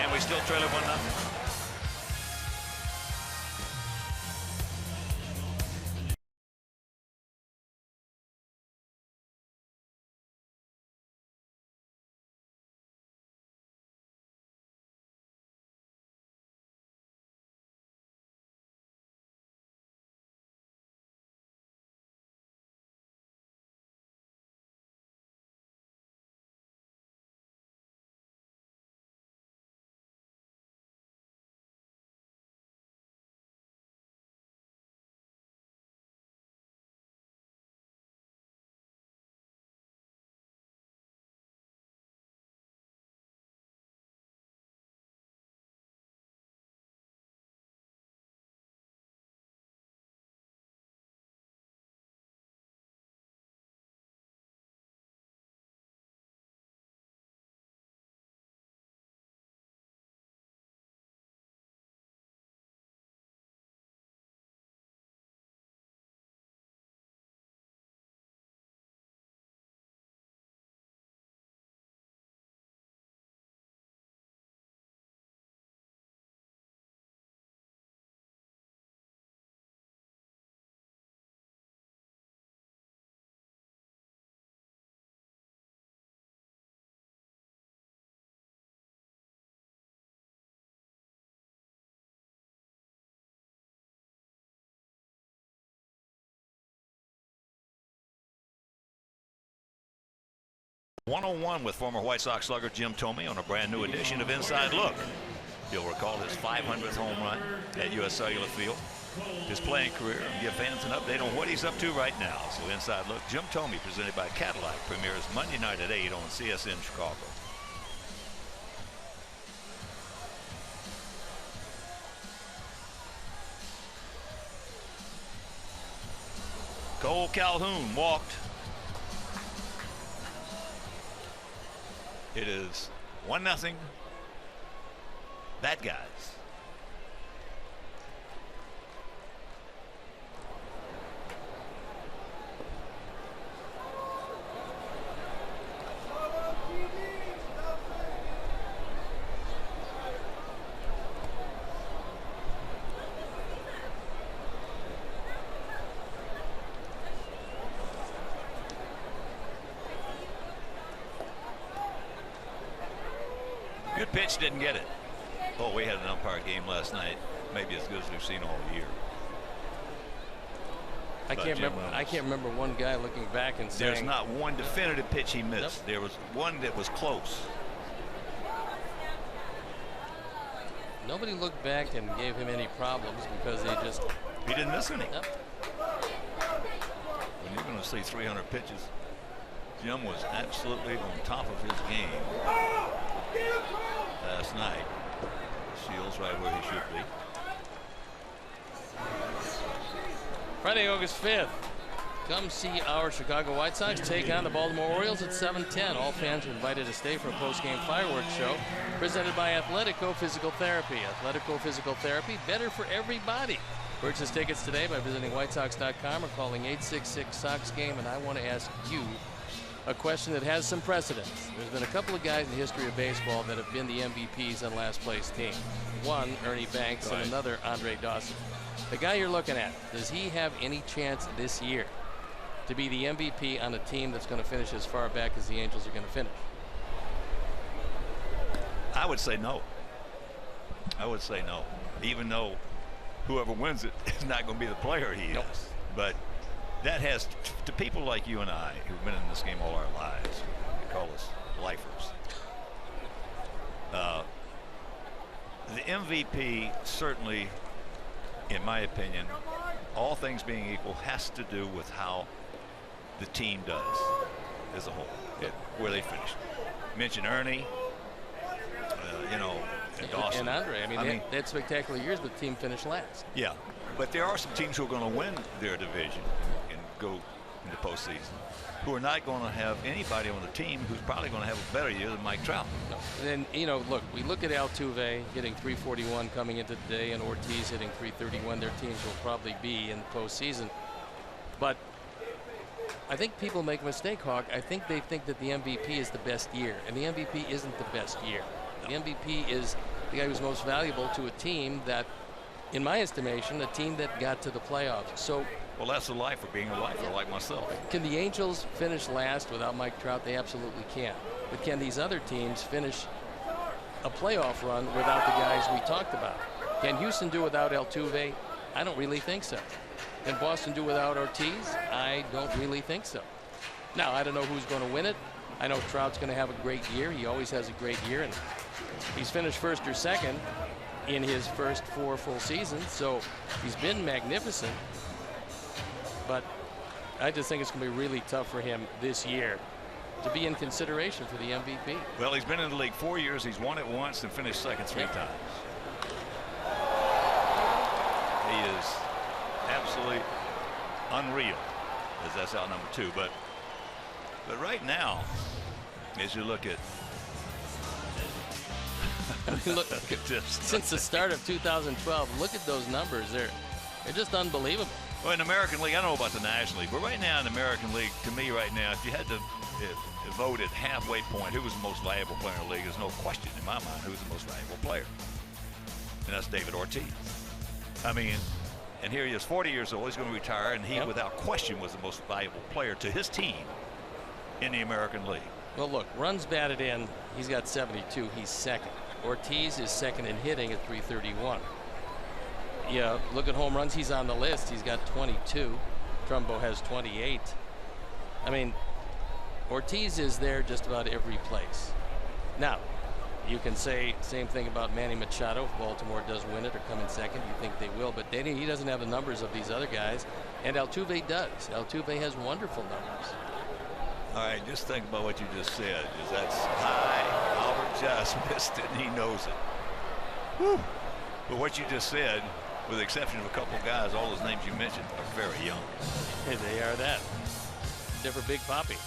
S1: And we still trail it 1-0. 1-on-1 with former White Sox slugger Jim Thome on a brand new edition of Inside Look. You'll recall his 500th home run at U.S. Cellular Field, his playing career, and give fans an update on what he's up to right now. So Inside Look, Jim Thome, presented by Cadillac, premieres Monday night at 8 on CSN Chicago. Cole Calhoun walked. It is 1-0. Bad Guys. Good pitch, didn't get it. Oh, we had an umpire game last night, maybe as good as we've seen all year.
S2: I can't remember one guy looking back and saying.
S1: There's not one definitive pitch he missed. Nope. There was one that was close.
S2: Nobody looked back and gave him any problems because
S1: he didn't miss any.
S2: Yep.
S1: When you're going to see 300 pitches, Jim was absolutely on top of his game last night. Shields right where he should be.
S2: Friday, August 5th. Come see our Chicago White Sox take on the Baltimore Orioles at 7:10. All fans are invited to stay for a post-game fireworks show presented by Athletico Physical Therapy. Athletico Physical Therapy, better for everybody. Purchase tickets today by visiting whitesox.com or calling 866-SOX-GAME. And I want to ask you a question that has some precedence. There's been a couple of guys in the history of baseball that have been the MVPs on last place teams. One, Ernie Banks, and another, Andre Dawson. The guy you're looking at, does he have any chance this year to be the MVP on a team that's going to finish as far back as the Angels are going to finish?
S1: I would say no. I would say no. Even though whoever wins it is not going to be the player he is. But that has, to people like you and I, who've been in this game all our lives, they call us lifers. The MVP certainly, in my opinion, all things being equal, has to do with how the team does as a whole, where they finish. Mention Ernie, and Dawson.
S2: And Andre. I mean, they had spectacular years, but the team finished last.
S1: Yeah, but there are some teams who are going to win their division and go into postseason, who are not going to have anybody on the team who's probably going to have a better year than Mike Trout.
S2: No. And look, we look at Altuve hitting 341 coming into today, and Ortiz hitting 331. Their teams will probably be in the postseason. But I think people make a mistake, Hawk. I think they think that the MVP is the best year, and the MVP isn't the best year. The MVP is the guy who's most valuable to a team that, in my estimation, a team that got to the playoffs. So,
S1: well, that's the life of being a lifer like myself.
S2: Can the Angels finish last without Mike Trout? They absolutely can. But can these other teams finish a playoff run without the guys we talked about? Can Houston do without Altuve? I don't really think so. Can Boston do without Ortiz? I don't really think so. Now, I don't know who's going to win it. I know Trout's going to have a great year. He always has a great year, and he's finished first or second in his first 4 full seasons, so he's been magnificent. But I just think it's going to be really tough for him this year to be in consideration for the MVP.
S1: Well, he's been in the league 4 years. He's won it once and finished second 3 times. He is absolutely unreal, as that's out number 2. But right now, as you look at
S2: look at this. Since the start of 2012, look at those numbers. They're just unbelievable.
S1: Well, in the American League, I don't know about the National League, but right now in the American League, to me right now, if you had to vote at halfway point, who was the most valuable player in the league, there's no question in my mind who's the most valuable player. And that's David Ortiz. I mean, and here he is, 40 years old. He's going to retire, and he, without question, was the most valuable player to his team in the American League.
S2: Well, look, runs batted in, he's got 72. He's second. Ortiz is second in hitting at 331. Yeah, look at home runs. He's on the list. He's got 22. Trumbo has 28. I mean, Ortiz is there just about every place. Now, you can say same thing about Manny Machado. If Baltimore does win it or come in second, you think they will. But Danny, he doesn't have the numbers of these other guys, and Altuve does. Altuve has wonderful numbers.
S1: All right, just think about what you just said. Is that's high. Albert just missed it, and he knows it. Whew. But what you just said, with the exception of a couple guys, all those names you mentioned are very young.
S2: Hey, they are that. Except for Big Papi.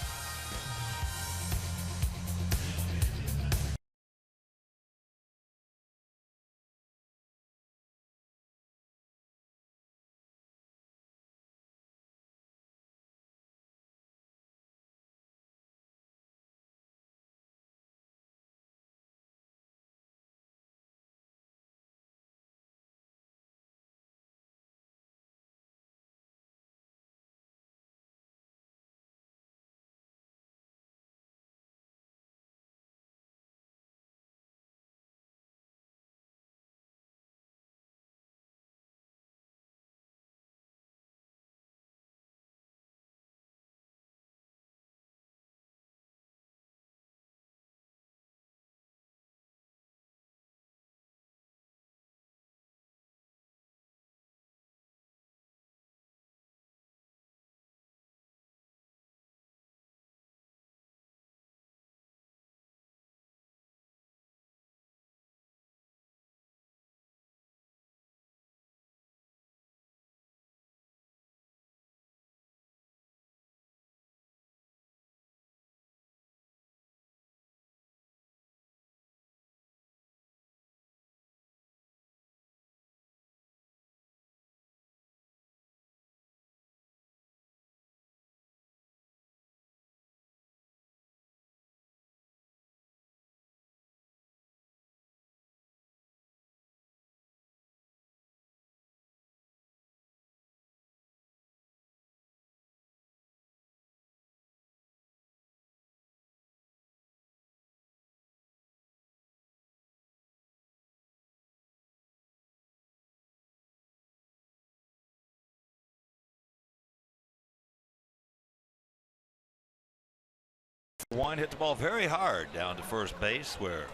S1: One hit the ball very hard down to first base, where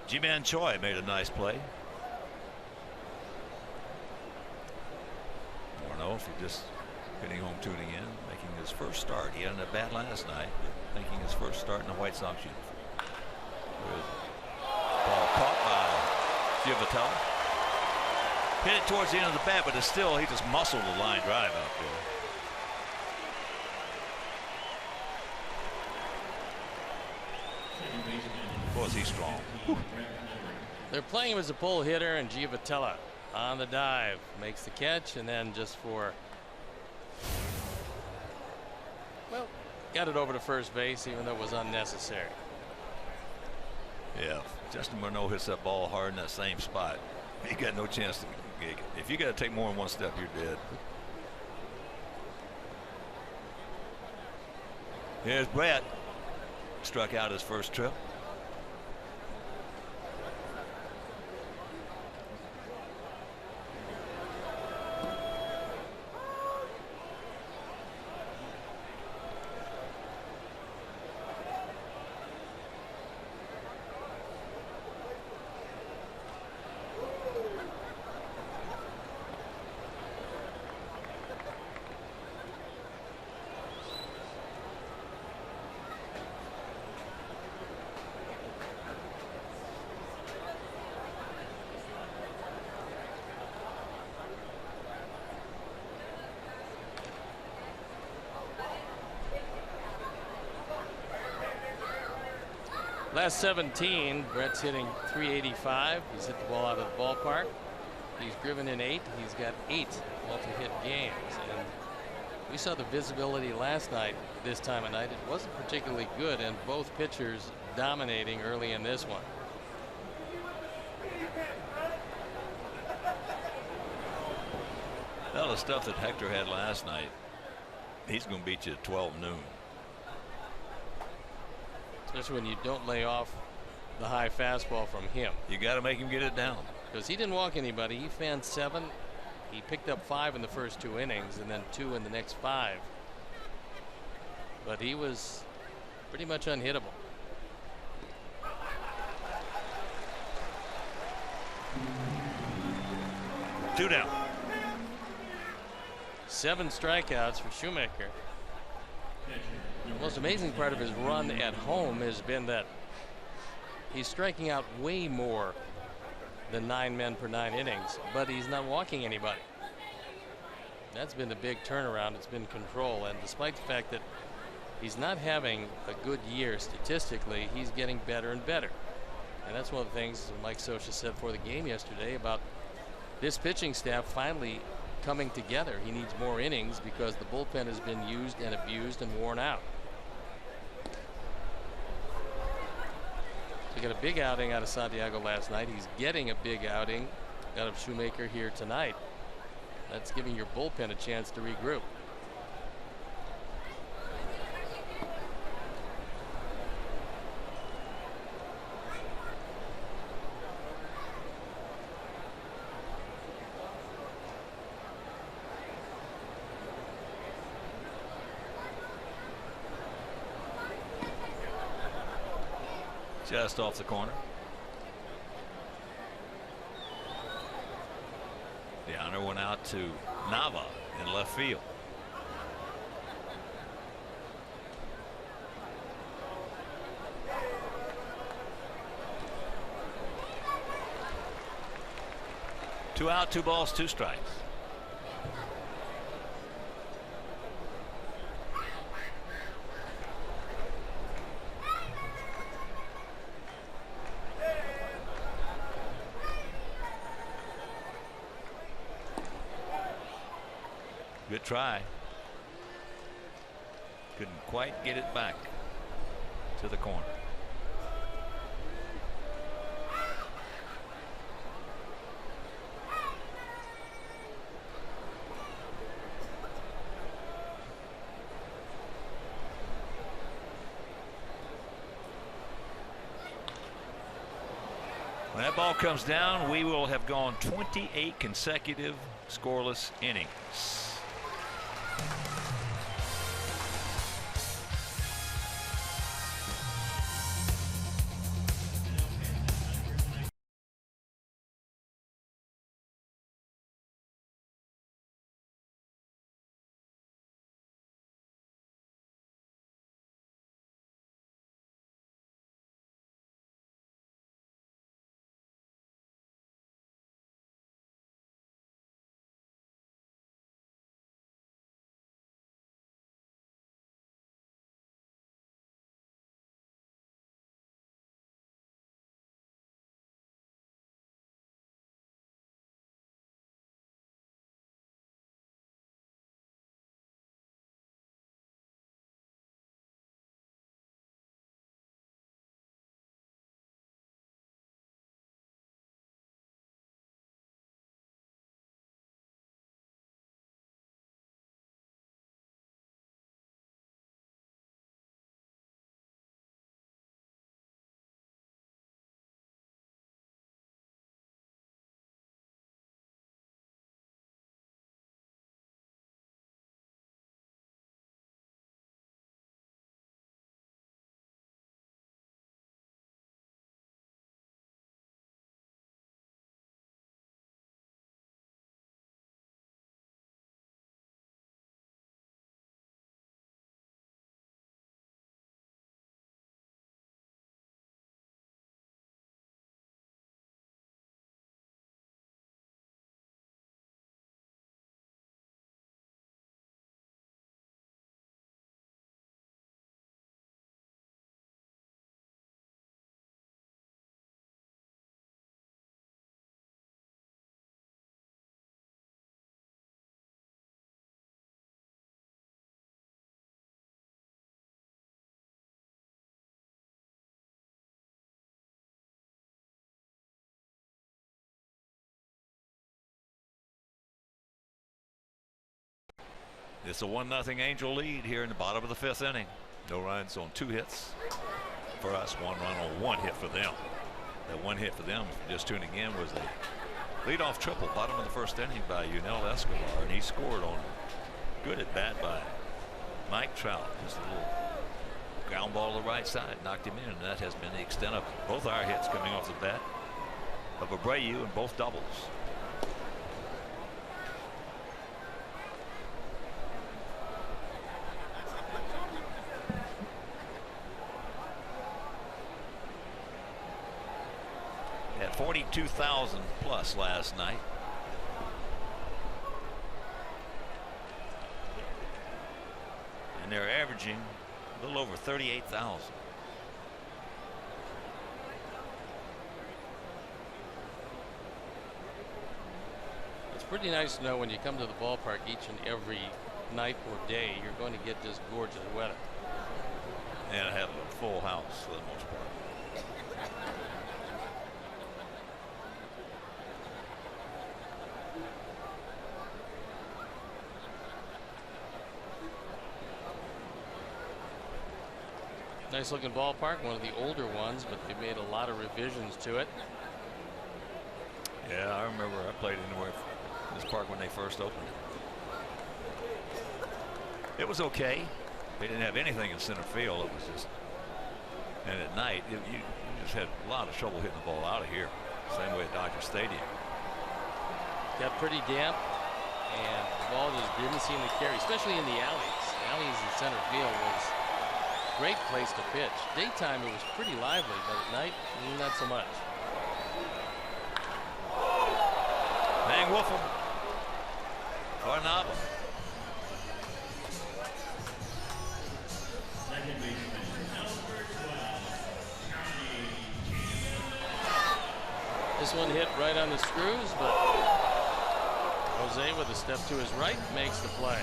S1: Ji-Man Choi made a nice play. Morneau, if you're just getting home tuning in, making his first start. He had a bat last night, making his first start in the White Sox uniform. Ball caught by Giovatello. Hit it towards the end of the bat, but it's still, he just muscled the line drive out there. Was he strong? Whew.
S2: They're playing him as a pull hitter, and Giovatello on the dive makes the catch, and then just for, well, got it over to first base, even though it was unnecessary.
S1: Yeah, Justin Morneau hits that ball hard in that same spot. He got no chance to gig it. If you got to take more than one step, you're dead. Here's Brett. Struck out his first trip.
S2: Last 17, Brett's hitting .385. He's hit the ball out of the ballpark. He's driven in 8. He's got 8 multi-hit games. And we saw the visibility last night, this time of night. It wasn't particularly good, and both pitchers dominating early in this one.
S1: Well, the stuff that Hector had last night, he's going to beat you at 12 noon.
S2: Especially when you don't lay off the high fastball from him.
S1: You got to make him get it down.
S2: Because he didn't walk anybody. He fanned 7. He picked up 5 in the first 2 innings, and then 2 in the next 5. but he was pretty much unhittable.
S1: Two down.
S2: 7 strikeouts for Shoemaker. The most amazing part of his run at home has been that he's striking out way more than 9 men per 9 innings, but he's not walking anybody. That's been the big turnaround. It's been control, and despite the fact that he's not having a good year statistically, he's getting better and better. And that's one of the things Mike Scioscia said before the game yesterday about this pitching staff finally coming together. He needs more innings because the bullpen has been used and abused and worn out. So he got a big outing out of Santiago last night. He's getting a big outing out of Shoemaker here tonight. That's giving your bullpen a chance to regroup.
S1: Just off the corner. The honor went out to Nava in left field. Two out, 2 balls, 2 strikes. Good try. Couldn't quite get it back to the corner. When that ball comes down, we will have gone 28 consecutive scoreless innings. It's a 1-0 Angel lead here in the bottom of the 5th inning. No runs on 2 hits for us, 1 run on 1 hit for them. That 1 hit for them, just tuning in, was a leadoff triple bottom of the 1st inning by Yunel Escobar, and he scored on good at bat by Mike Trout, just a little ground ball to the right side, knocked him in, and that has been the extent of both our hits coming off the bat of Abreu and both doubles. At 42,000 plus last night. And they're averaging a little over 38,000.
S2: It's pretty nice to know when you come to the ballpark each and every night or day, you're going to get just gorgeous weather.
S1: And have a full house for the most part.
S2: Nice looking ballpark, one of the older ones, but they made a lot of revisions to it.
S1: Yeah, I remember I played in this park when they first opened it. It was okay. They didn't have anything in center field. It was just, and at night you just had a lot of trouble hitting the ball out of here. Same way at Dodger Stadium.
S2: Got pretty damp, and the ball just didn't seem to carry, especially in the alleys. Alleys in center field was a great place to pitch. Daytime it was pretty lively, but at night not so much.
S1: Bang Wolfham. Carnava.
S2: This one hit right on the screws, but Jose with a step to his right makes the play.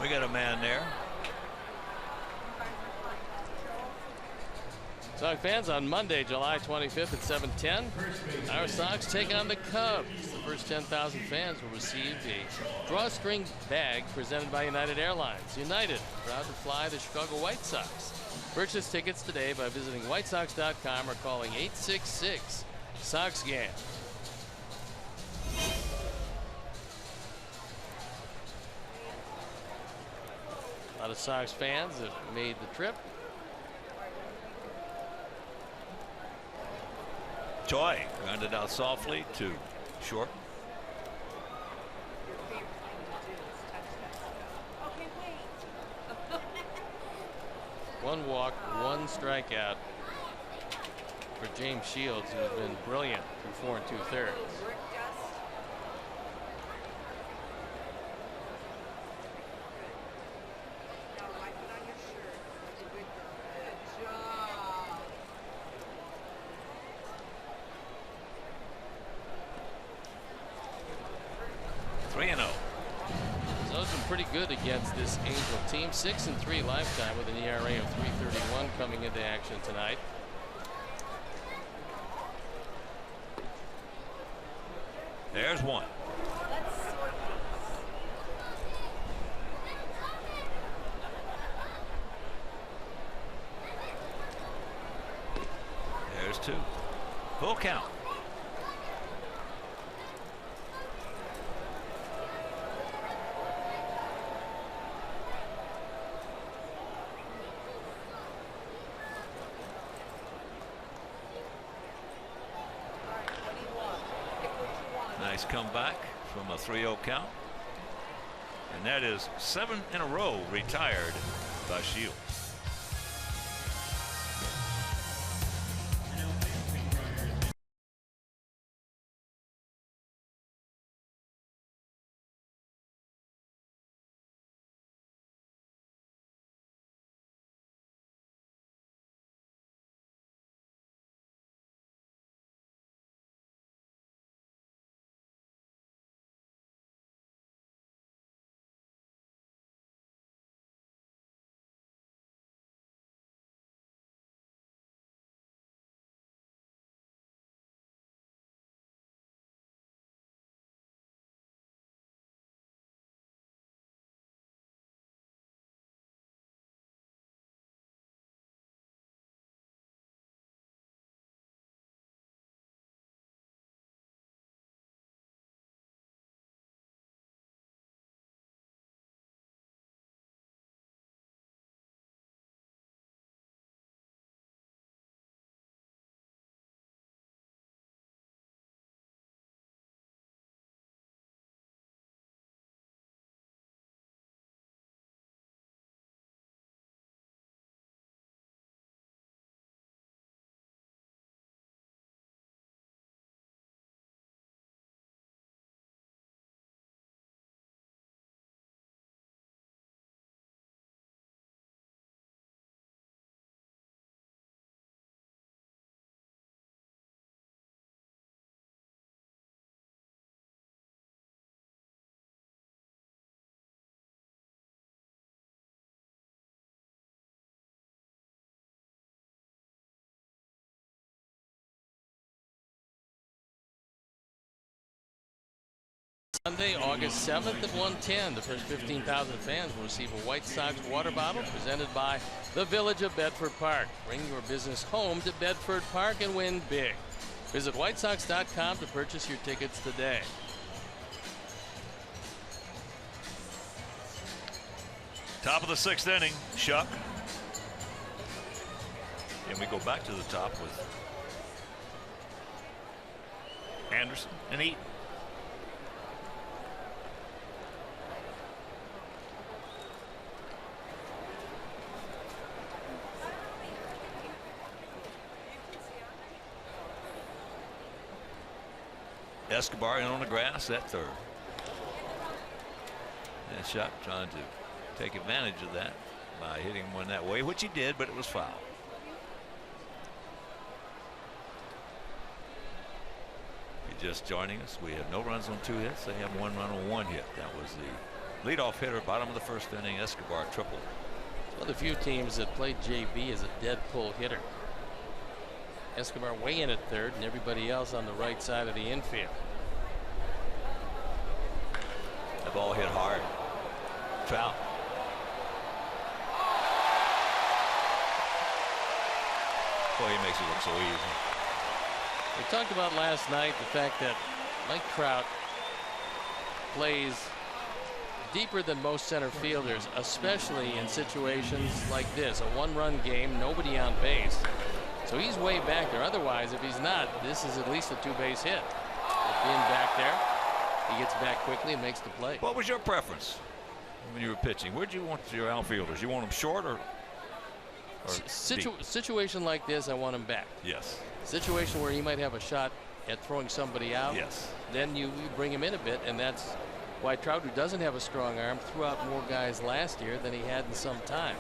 S1: We got a man there.
S2: Sox fans, on Monday, July 25th at 7:10, our Sox take on the Cubs. The first 10,000 fans will receive a drawstring bag presented by United Airlines. United, proud to fly the Chicago White Sox. Purchase tickets today by visiting whitesox.com or calling 866-SOX-GAME. A lot of Sox fans have made the trip.
S1: Choi grounded out softly to short.
S2: One walk, one strikeout for James Shields, who has been brilliant through 4 2/3. Pretty good against this Angel team. 6-3 lifetime with an ERA of 3.31 coming into action tonight.
S1: There's one. There's two. Full count. Nice comeback from a 3-0 count. And that is 7 in a row retired by Shields.
S2: Sunday, August 7th at 1:10. The first 15,000 fans will receive a White Sox water bottle presented by the Village of Bedford Park. Bring your business home to Bedford Park and win big. Visit whitesox.com to purchase your tickets today.
S1: Top of the 6th inning, Shuck. And we go back to the top with Anderson and Eaton. Escobar in on the grass at third. And Shuck trying to take advantage of that by hitting one that way, which he did, but it was foul. If you're just joining us, we have no runs on 2 hits. They have 1 run on 1 hit. That was the leadoff hitter, bottom of the 1st inning, Escobar triple.
S2: One of the few teams that played JB as a dead pull hitter. Escobar way in at third and everybody else on the right side of the infield.
S1: The ball hit hard. Trout. Boy, he makes it look so easy.
S2: We talked about last night the fact that Mike Trout plays deeper than most center fielders, especially in situations like this, a 1-run game, nobody on base. So he's way back there. Otherwise, if he's not, this is at least a 2-base hit. With being back there, he gets back quickly and makes the play.
S1: What was your preference when you were pitching? Where'd you want your outfielders? You want them short or
S2: situation like this, I want him back.
S1: Yes.
S2: Situation where he might have a shot at throwing somebody out.
S1: Yes.
S2: Then you bring him in a bit, and that's why Trout, who doesn't have a strong arm, threw out more guys last year than he had in some time.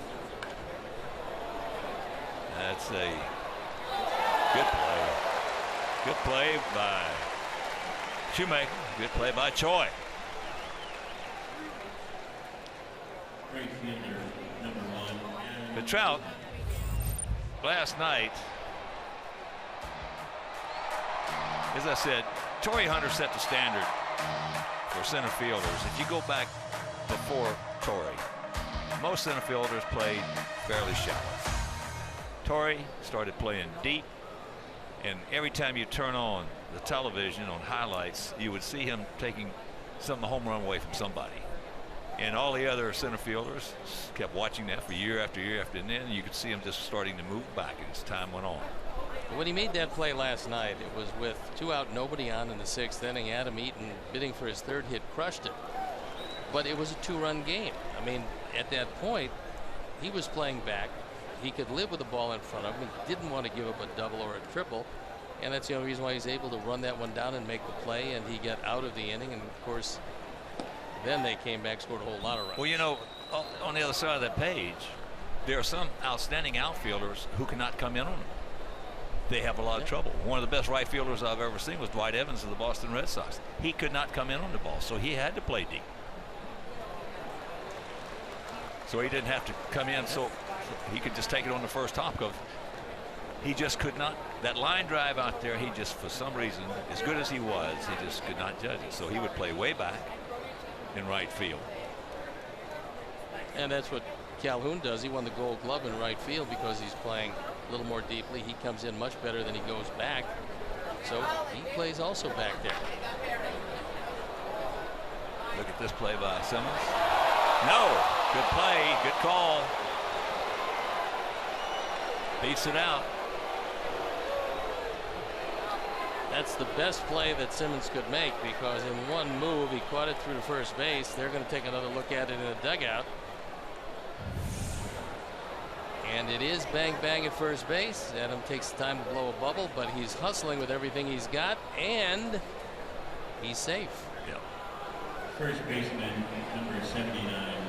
S1: That's a good play. Good play by Shoemaker. Good play by Choi.
S4: Right fielder, number 1.
S1: The Trout last night, as I said, Torrey Hunter set the standard for center fielders. If you go back before Torrey, most center fielders played fairly shallow. Torrey started playing deep, and every time you turn on the television on highlights, you would see him taking some of the home run away from somebody. And all the other center fielders kept watching that for year after year after, and then you could see him just starting to move back as time went on.
S2: When he made that play last night, it was with 2 out, nobody on in the 6th inning. Adam Eaton, bidding for his 3rd hit, crushed it. But it was a 2-run game. I mean, at that point, he was playing back. He could live with the ball in front of him. He didn't want to give up a double or a triple. And that's the only reason why he's able to run that one down and make the play. And he got out of the inning. And, of course, then they came back, scored a whole lot of runs.
S1: Well, you know, on the other side of that page, there are some outstanding outfielders who cannot come in on them. They have a lot of trouble. One of the best right fielders I've ever seen was Dwight Evans of the Boston Red Sox. He could not come in on the ball, so he had to play deep. So he didn't have to come in, so he could just take it on the first hop, because he just could not. That line drive out there, he just, for some reason, as good as he was, he just could not judge it. So he would play way back in right field.
S2: And that's what Calhoun does. He won the Gold Glove in right field because he's playing a little more deeply. He comes in much better than he goes back. So he plays also back there.
S1: Look at this play by Simmons. No. Good play. Good call. Beats it out.
S2: That's the best play that Simmons could make, because in one move he caught it through to first base. They're going to take another look at it in the dugout. And it is bang bang at first base. Adam takes time to blow a bubble, but he's hustling with everything he's got, and he's safe.
S1: Yep.
S4: First baseman, number 79,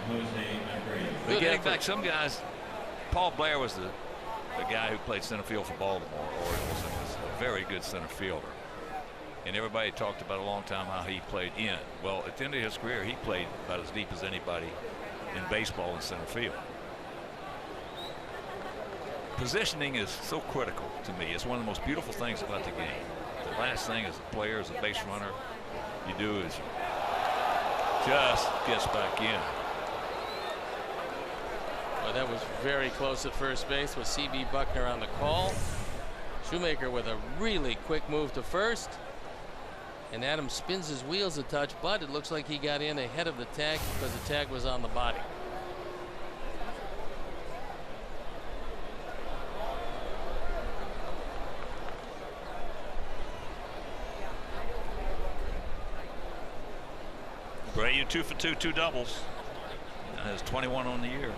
S4: Jose Abreu.
S1: But getting back, some guys, Paul Blair was the guy who played center field for Baltimore Orioles and was a very good center fielder. And everybody talked about a long time how he played in. Well, at the end of his career, he played about as deep as anybody in baseball in center field. Positioning is so critical to me. It's one of the most beautiful things about the game. The last thing as a player, as a base runner, you do is just gets back in.
S2: Well, that was very close at first base with C.B. Buckner on the call. Shoemaker with a really quick move to first. And Adams spins his wheels a touch, but it looks like he got in ahead of the tag because the tag was on the body.
S1: Abreu 2 for 2, 2 doubles. Has 21 on the year.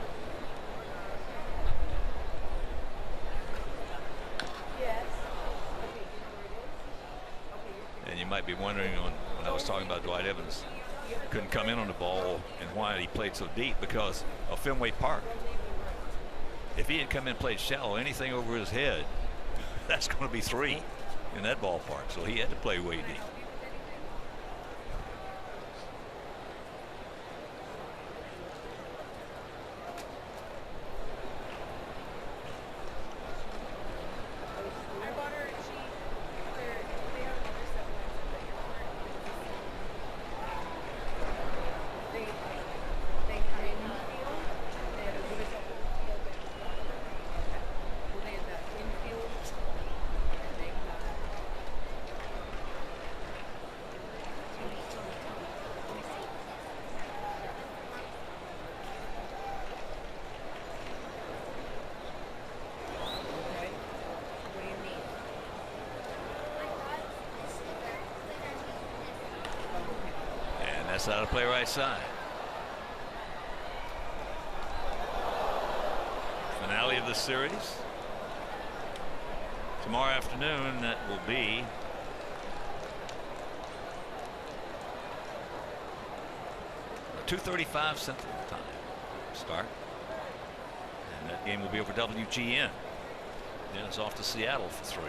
S1: And you might be wondering when I was talking about Dwight Evans couldn't come in on the ball and why he played so deep, because of Fenway Park. If he had come in and played shallow, anything over his head, that's going to be 3 in that ballpark. So he had to play way deep. That's out of play right side. Finale of the series. Tomorrow afternoon, that will be .2:35 Central Time start. And that game will be over WGN. Then it's off to Seattle for 3.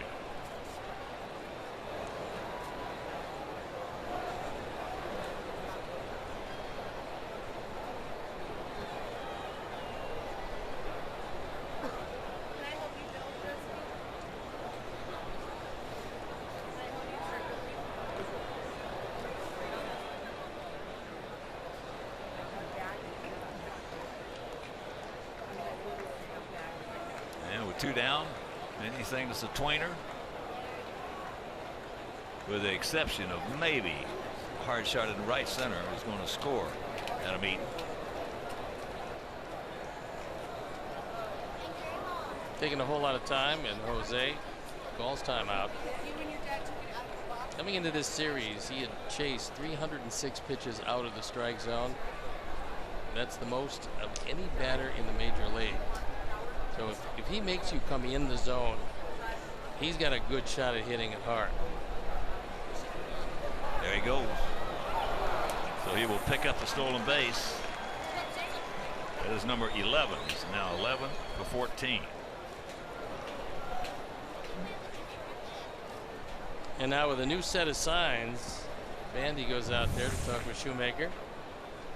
S1: And with 2 down, anything that's a tweener, with the exception of maybe a hard shot in right center, is going to score Adam Eaton.
S2: Taking a whole lot of time, and Jose calls timeout. Coming into this series, he had chased 306 pitches out of the strike zone. That's the most of any batter in the major league. So if he makes you come in the zone, he's got a good shot at hitting it hard.
S1: There he goes. So he will pick up the stolen base. That is number 11. He's now 11 for 14.
S2: And now with a new set of signs, Bandy goes out there to talk with Shoemaker.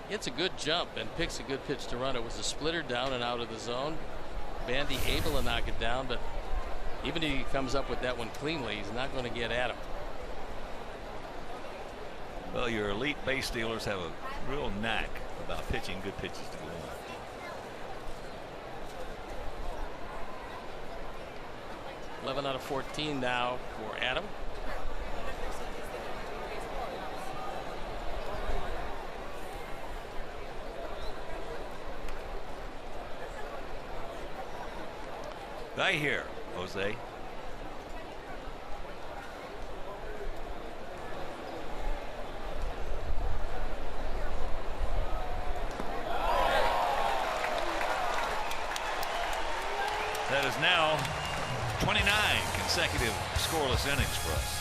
S2: It's a good jump and picks a good pitch to run. It was a splitter down and out of the zone. Bandy able to knock it down, but even if he comes up with that one cleanly, he's not going to get at him.
S1: Well, your elite base stealers have a real knack about pitching good pitches to go on.
S2: .11 out of 14 now for Adam.
S1: Right here, Jose. That is now 29 consecutive scoreless innings for us.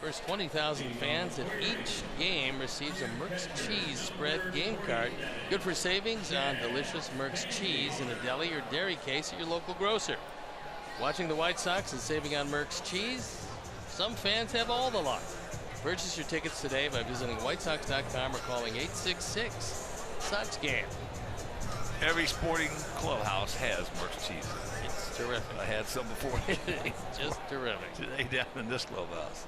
S2: First 20,000 fans in each game receives a Merck's Cheese Spread game card. Good for savings on delicious Merck's cheese in a deli or dairy case at your local grocer. Watching the White Sox and saving on Merck's cheese? Some fans have all the luck. Purchase your tickets today by visiting WhiteSox.com or calling 866-SOX-GAME.
S1: Every sporting clubhouse has Merck's cheese.
S2: It's terrific.
S1: I had some before.
S2: It's just terrific.
S1: Today down in this clubhouse.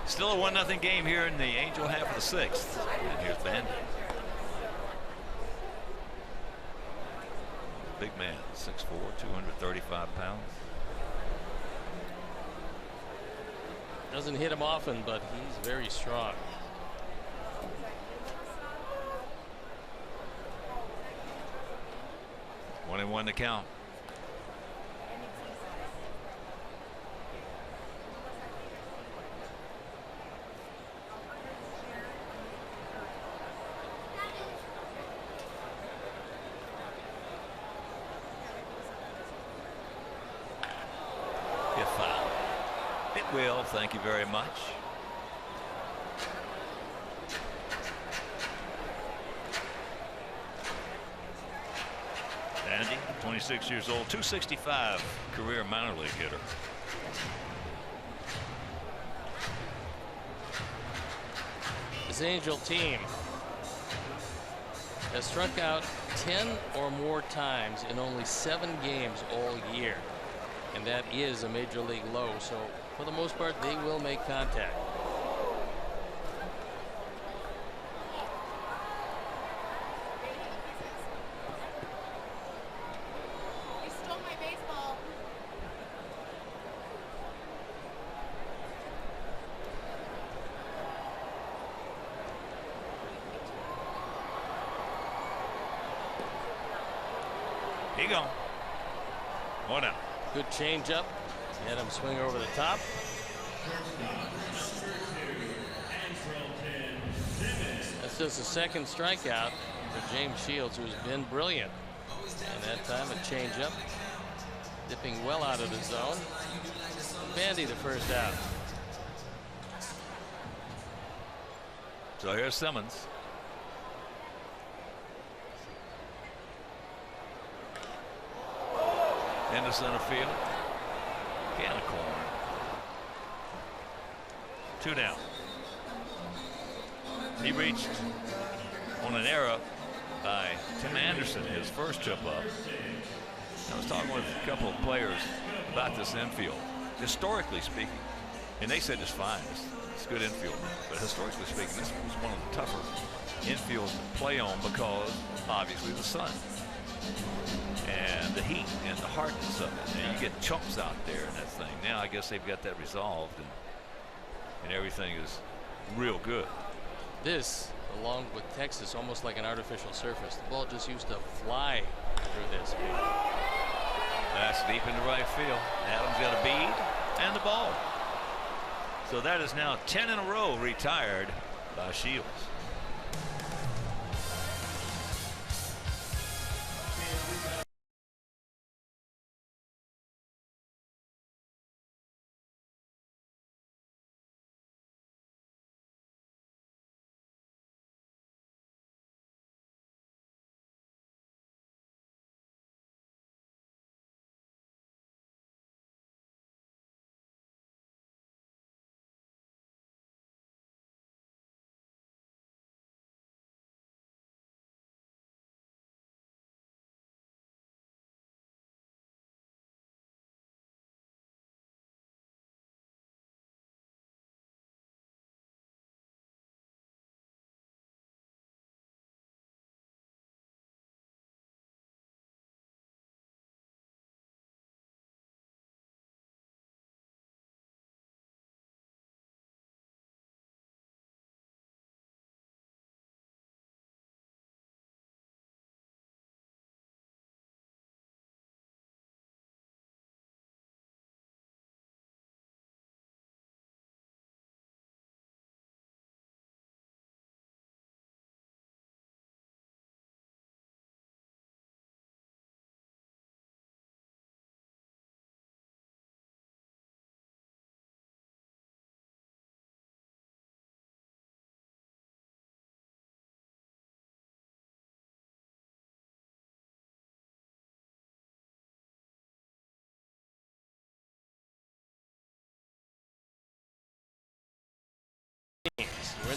S1: Still a 1-0 game here in the Angel half of the sixth. And here's Bandy. Big man, 6'4", 235 pounds.
S2: Doesn't hit him often, but he's very strong.
S1: One and one to count. If foul. It will. Thank you very much. Andy, 26 years old, 265 career minor league hitter.
S2: This Angel team has struck out 10 or more times in only 7 games all year. And that is a major league low. So for the most part, they will make contact.
S5: You stole my baseball.
S1: Here you go. 1 out.
S2: Good changeup. Had him swing over the top. That's just the second strikeout for James Shields, who's been brilliant. And that time a changeup, dipping well out of the zone. Bandy the first out.
S1: So here's Simmons. Into center field. Can of corn. 2 down. He reached on an error by Tim Anderson, his first trip up. I was talking with a couple of players about this infield. Historically speaking, and they said it's fine. It's good infield. But historically speaking, this was one of the tougher infields to play on because obviously the sun and the heat and the hardness of it. And you get chumps out there in that thing. Now I guess they've got that resolved, and everything is real good.
S2: This, along with Texas, almost like an artificial surface. The ball just used to fly through this.
S1: That's deep into right field. Adams got a bead and the ball. So that is now 10 in a row retired by Shields.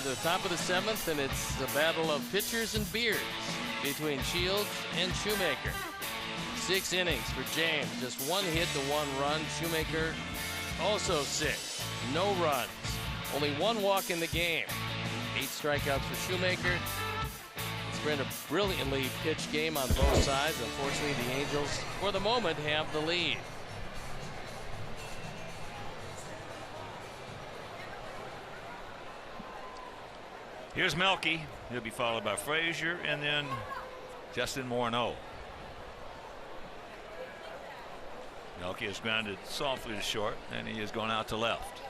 S2: into the top of the 7th, and it's the battle of pitchers and beards between Shields and Shoemaker. 6 innings for James, just 1 hit to 1 run. Shoemaker also 6, no runs, only 1 walk in the game. 8 strikeouts for Shoemaker. It's been a brilliantly pitched game on both sides. Unfortunately, the Angels, for the moment, have the lead.
S1: Here's Melky. He'll be followed by Frazier and then Justin Morneau. Melky has grounded softly to short, and he has gone out to left.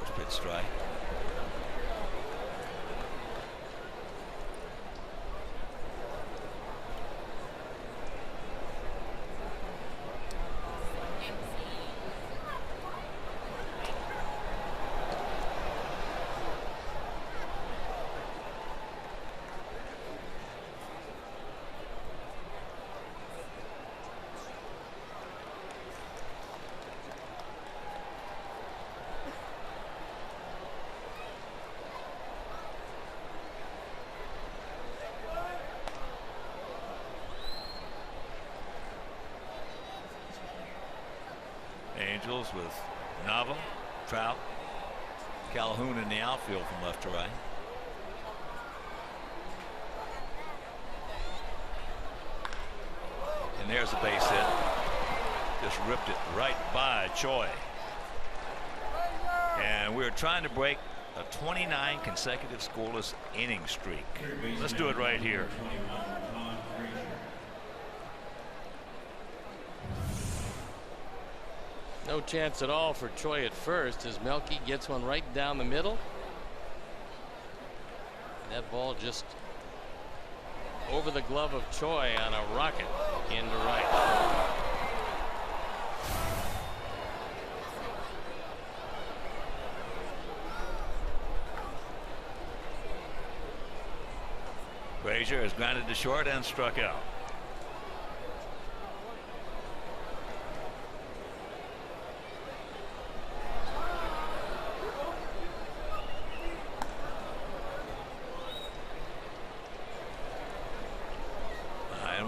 S1: First pitch strike. Angels with Nava, Trout, Calhoun in the outfield from left to right. And there's a base hit. Just ripped it right by Choi. And we're trying to break a 29 consecutive scoreless inning streak. Let's do it right here.
S2: No chance at all for Choi at first as Melky gets one right down the middle. That ball just over the glove of Choi on a rocket into right.
S1: Frazier has grounded to short and struck out.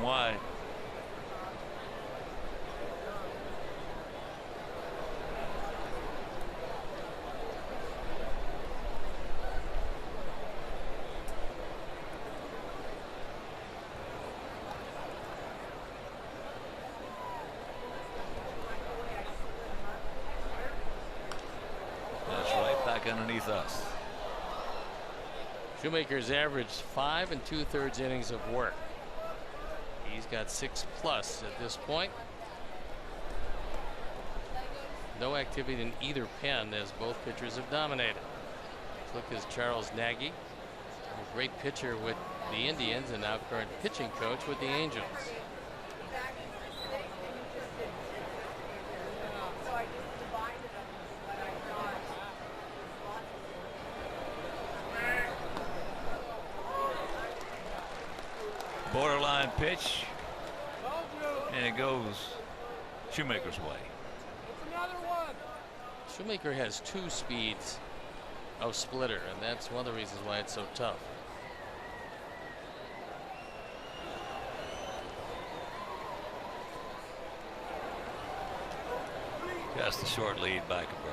S1: Wide. That's right, back underneath us.
S2: Shoemaker's averaged 5 2/3 innings of work. He's got 6+ at this point. No activity in either pen as both pitchers have dominated. Look, is Charles Nagy, a great pitcher with the Indians and now current pitching coach with the Angels.
S1: Borderline pitch, and it goes Shoemaker's way.
S2: Shoemaker has 2 speeds of splitter, and that's one of the reasons why it's so tough.
S1: Just the short lead by Cabrera.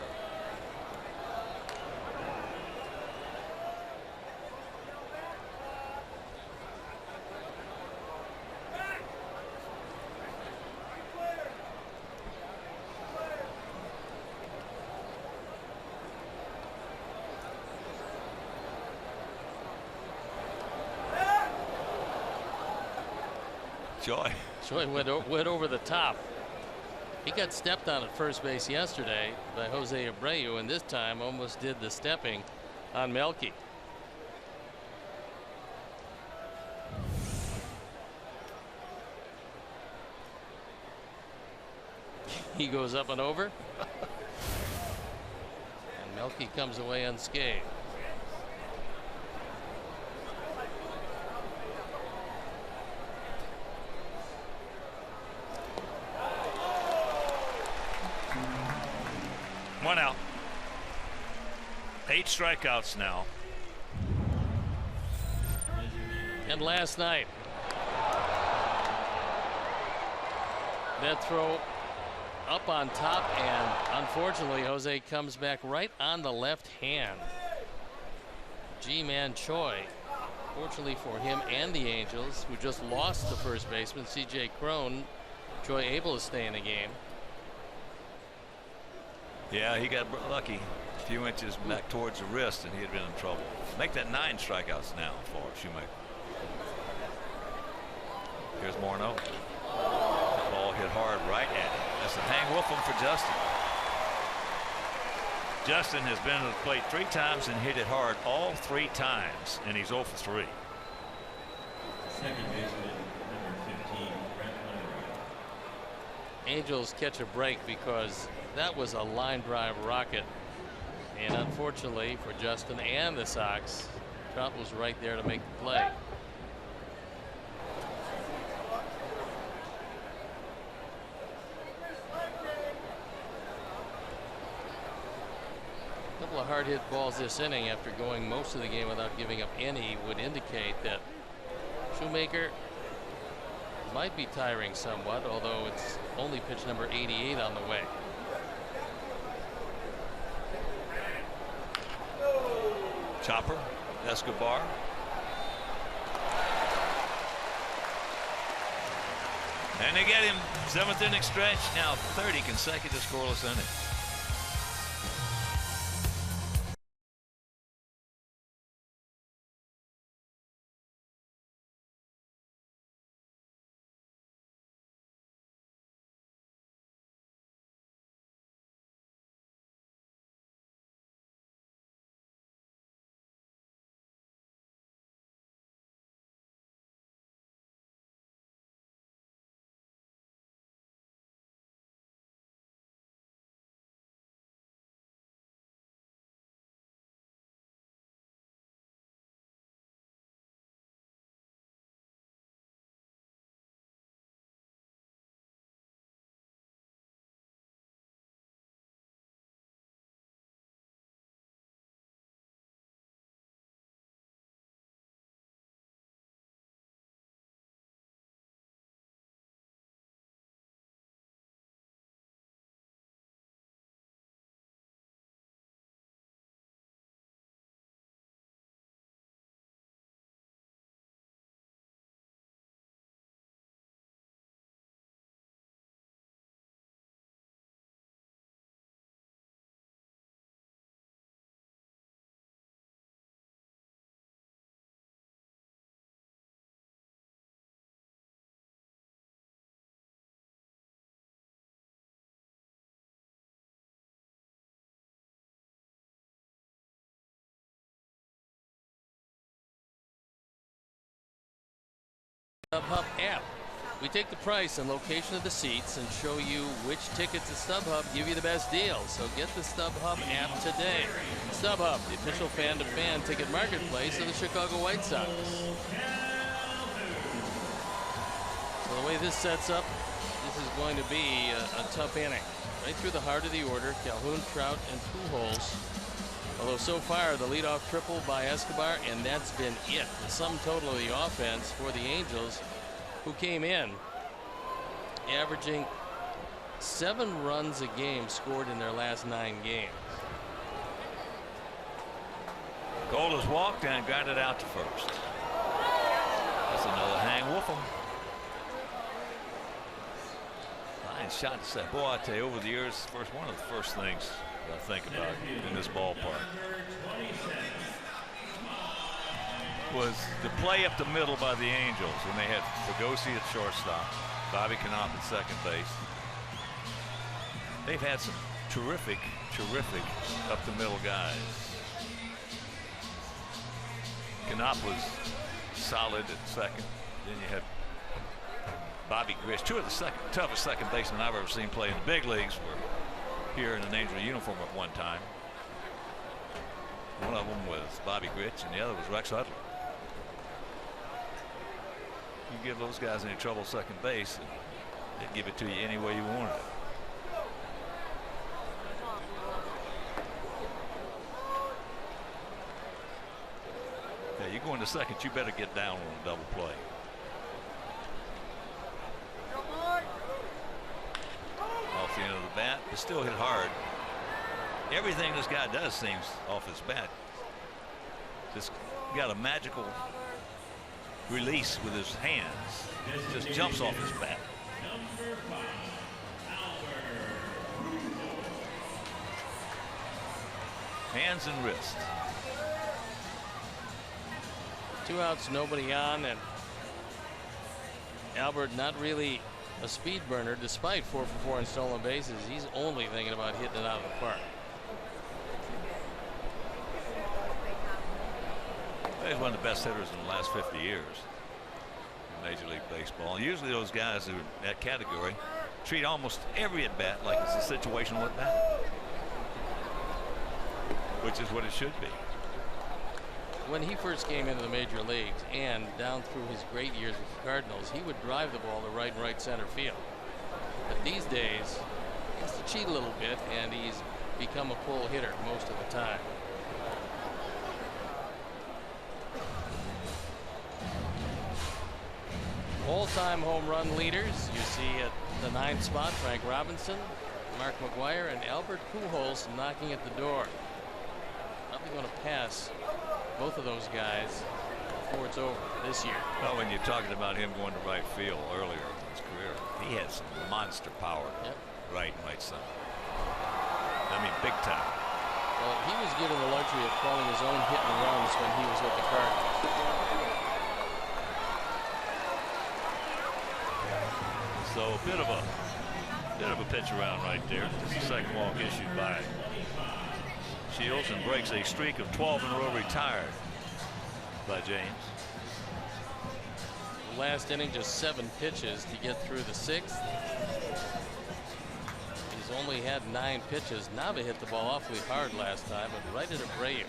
S2: Choi went over the top. He got stepped on at first base yesterday by Jose Abreu, and this time almost did the stepping on Melky. He goes up and over. And Melky comes away unscathed.
S6: 8 strikeouts now.
S2: And last night, that throw up on top, and unfortunately Jose comes back right on the left hand. Ji-Man Choi, fortunately for him and the Angels, who just lost the first baseman C.J. Cron, Choi able to stay in the game.
S1: Yeah, he got lucky. A few inches back towards the wrist and he had been in trouble. Make that 9 strikeouts now for Shoemaker. Here's Morneau. Ball hit hard right at him. That's a hang wolf for Justin. Justin has been to the plate 3 times and hit it hard all 3 times, and he's 0 for 3.
S4: Second baseman, number 15, Brett Monroe.
S2: Angels catch a break because that was a line drive rocket, and unfortunately for Justin and the Sox, Trout was right there to make the play. A couple of hard hit balls this inning after going most of the game without giving up any would indicate that Shoemaker might be tiring somewhat, although it's only pitch number 88 on the way.
S1: Chopper, Escobar. And they get him. 7th inning stretch, now 30 consecutive scoreless innings.
S2: StubHub app. We take the price and location of the seats and show you which tickets at StubHub give you the best deal. So get the StubHub app today. StubHub, the official fan-to-fan ticket marketplace of the Chicago White Sox. So the way this sets up, this is going to be a tough inning. Right through the heart of the order, Calhoun, Trout, and Pujols. Although so far the leadoff triple by Escobar, and that's been it. The sum total of the offense for the Angels, who came in averaging 7 runs a game scored in their last 9 games.
S1: Gold has walked and grounded out to first. That's another hang Wolfham. Fine shot to say. Boy, I tell you, over the years, one of the first things I think about in this ballpark was the play up the middle by the Angels when they had Fregosi at shortstop, Bobby Knopp at second base. They've had some terrific up the middle guys. Knopp was solid at second. Then you had Bobby Grich, 2 of the toughest second basemen I've ever seen play in the big leagues were here in an Angel uniform at one time. One of them was Bobby Grich and the other was Rex Hudler. You give those guys any trouble second base, they'd give it to you any way you wanted it. go into second, you better get down on a double play. Off the end of the bat, but still hit hard. Everything this guy does seems off his bat. Just got a magical release with his hands. Just jumps off his bat. Hands and wrists.
S2: 2 outs, nobody on, and Albert not really a speed burner despite 4 for 4 in stolen bases. He's only thinking about hitting it out of the park.
S1: He's one of the best hitters in the last 50 years in Major League Baseball. Usually those guys who are in that category treat almost every at bat like it's a situational at bat, which is what it should be.
S2: When he first came into the major leagues and down through his great years with the Cardinals, he would drive the ball to right and right center field. But these days, he has to cheat a little bit, and he's become a pull hitter most of the time. All-time home run leaders, you see at the 9th spot, Frank Robinson, Mark McGwire, and Albert Pujols knocking at the door. Probably going to pass both of those guys before it's over this year.
S1: Well, when you're talking about him going to right field earlier in his career, he had some monster power.
S2: Yep.
S1: Right center. I mean, big time.
S2: Well, he was given the luxury of calling his own hit and runs when he was with the Cardinals.
S1: So a bit of a pitch around right there. Just a second walk issued by Shields, and breaks a streak of 12 in a row retired by James.
S2: Last inning, just 7 pitches to get through the 6th. He's only had 9 pitches. Nava hit the ball awfully hard last time, but right at Abreu.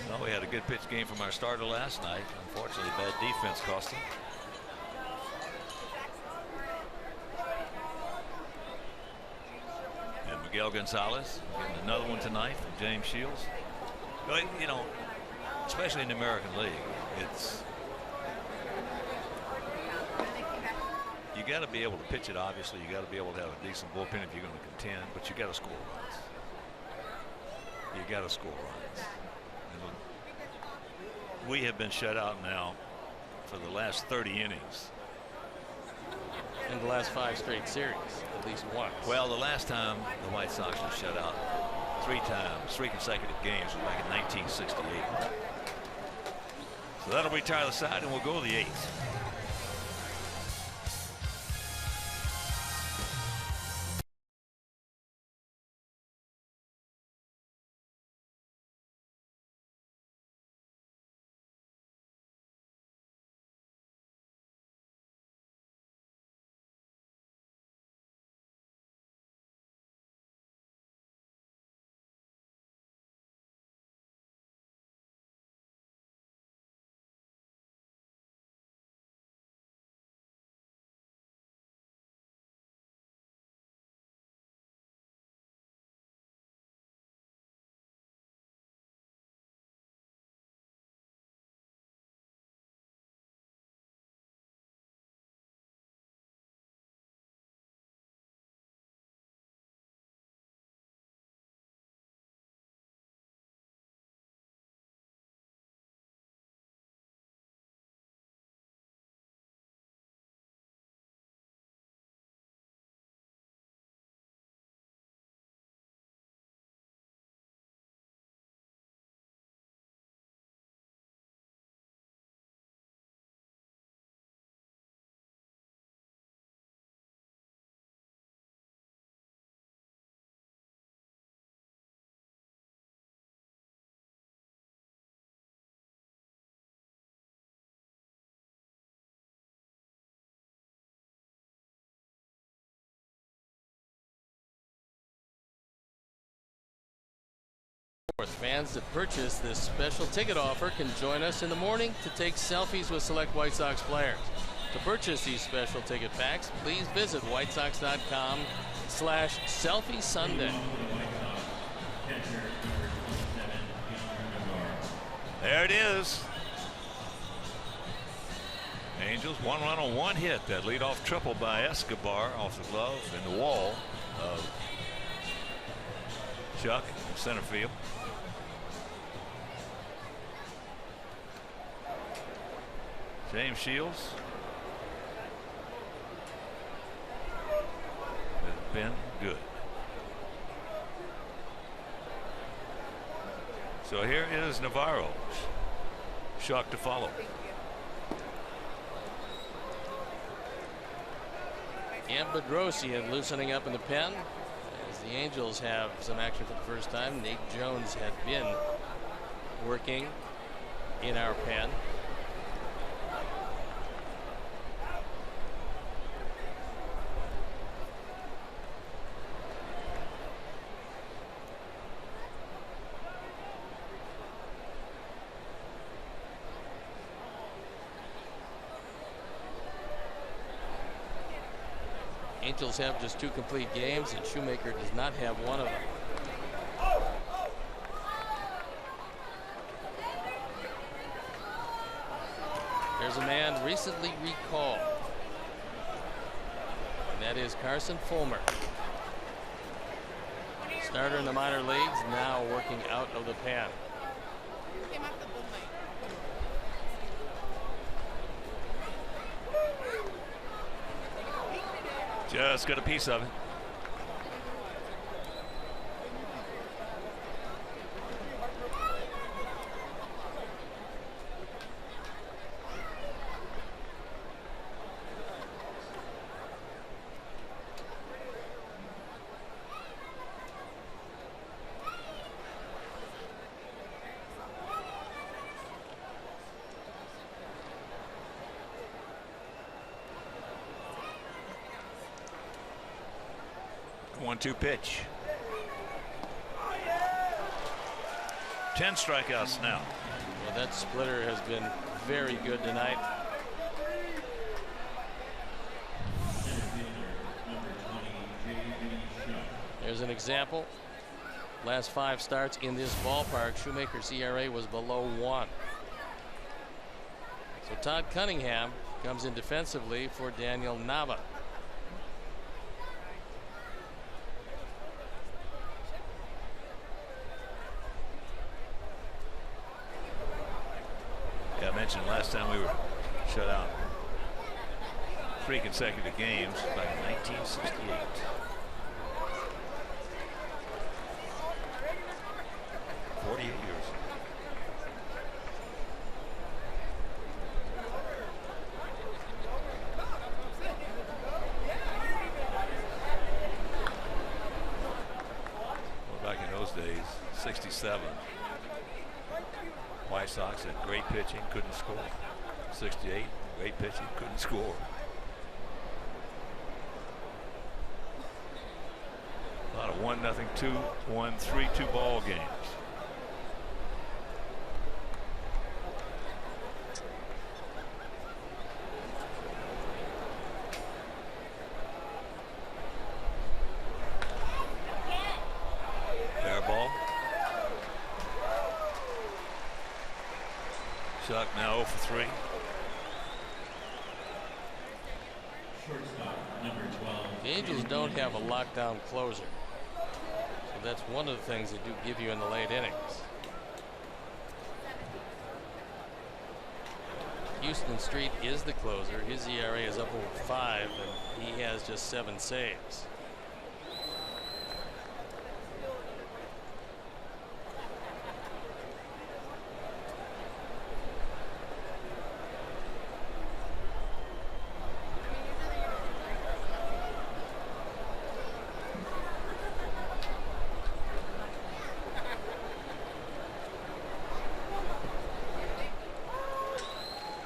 S1: Well, we had a good pitch game from our starter last night. Unfortunately, bad defense cost him. And Miguel Gonzalez getting another one tonight from James Shields. But, you know, especially in the American League, it's you got to be able to pitch it. Obviously, you got to be able to have a decent bullpen if you're going to contend, but you got to score runs. You got to score runs. And we have been shut out now for the last 30 innings.
S2: In the last 5 straight series, at least once.
S1: Well, the last time the White Sox were shut out 3 times, 3 consecutive games, was back in 1968. So that'll retire the side, and we'll go to the 8th.
S2: Fans that purchase this special ticket offer can join us in the morning to take selfies with select White Sox players. To purchase these special ticket packs, please visit whitesox.com/selfie Sunday.
S1: There it is. Angels, 1 run on 1 hit. That leadoff triple by Escobar off the glove and the wall of Chuck in center field. James Shields has been good. So here is Navarro. Shock to follow.
S2: And Bedrosian loosening up in the pen as the Angels have some action for the first time. Nate Jones had been working in our pen. Angels have just 2 complete games, and Shoemaker does not have one of them. There's a man recently recalled, and that is Carson Fulmer. Starter in the minor leagues, now working out of the pen.
S5: Came off the boom light.
S1: Just got a piece of it. One-two pitch. 10 strikeouts now.
S2: Well, that splitter has been very good tonight. There's an example. Last 5 starts in this ballpark, Shoemaker's ERA was below 1. So Todd Cunningham comes in defensively for Daniel Nava.
S1: I mentioned last time we were shut out 3 consecutive games back in 1968. Years. Well, back in those days, 67. White Sox had great pitching, couldn't score. 68, great pitching, couldn't score. A lot of 1-0, 2-1, 3-2 ball games. Fair ball. Chuck now 0 for 3.
S4: Shortstop, number 12.
S2: The Angels don't have a lockdown closer. So that's one of the things they do give you in the late innings. Houston Street is the closer. His ERA is up over 5, and he has just 7 saves.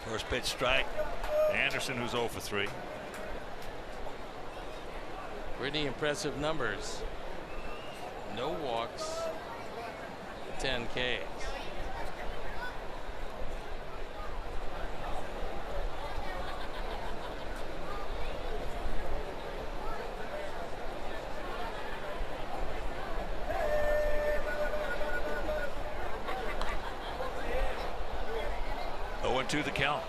S1: First pitch strike. Anderson, who's 0 for 3.
S2: Pretty impressive numbers. No walks, 10 Ks.
S1: 0-2 the count.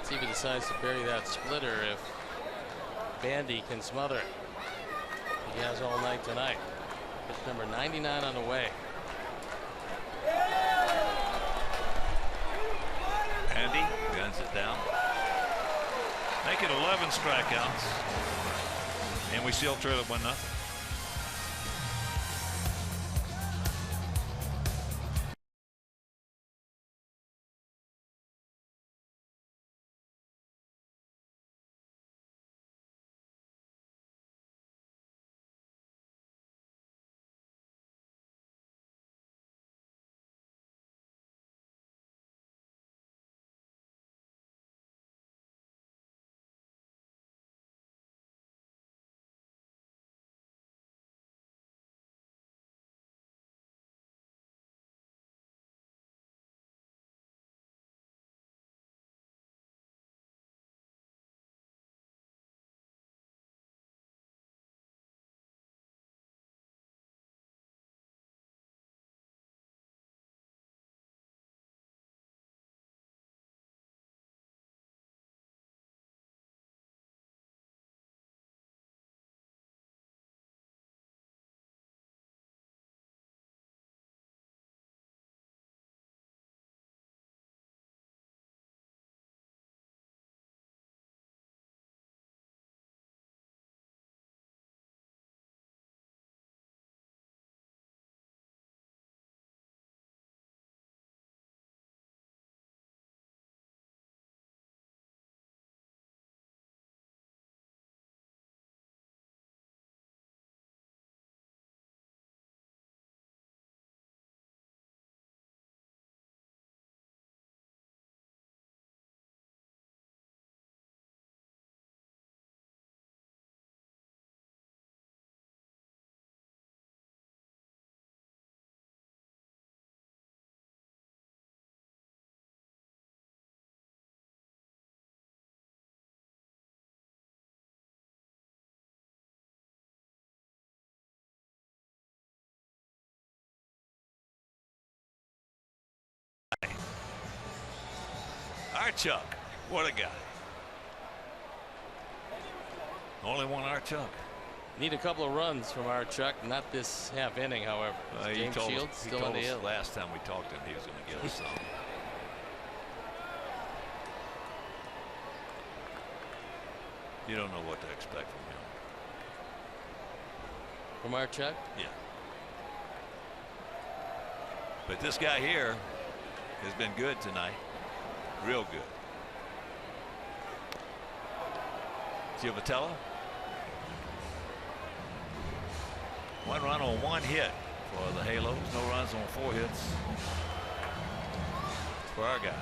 S2: See if he decides to bury that splitter if Bandy can smother it. He has all night tonight. Pitch number 99 on the way.
S1: Bandy guns it down. Make it 11 strikeouts. And we still trail it 1-0. Archuk, what a guy. Only one Archuk.
S2: Need a couple of runs from Archuk, not this half inning, however. James Shields still on the hill.
S1: Last time we talked to him, he was going to get us some. You don't know what to expect from him.
S2: From Archuk?
S1: Yeah. But this guy here has been good tonight. Real good. Giovatello. 1 run on 1 hit for the Halos. No runs on 4 hits for our guys.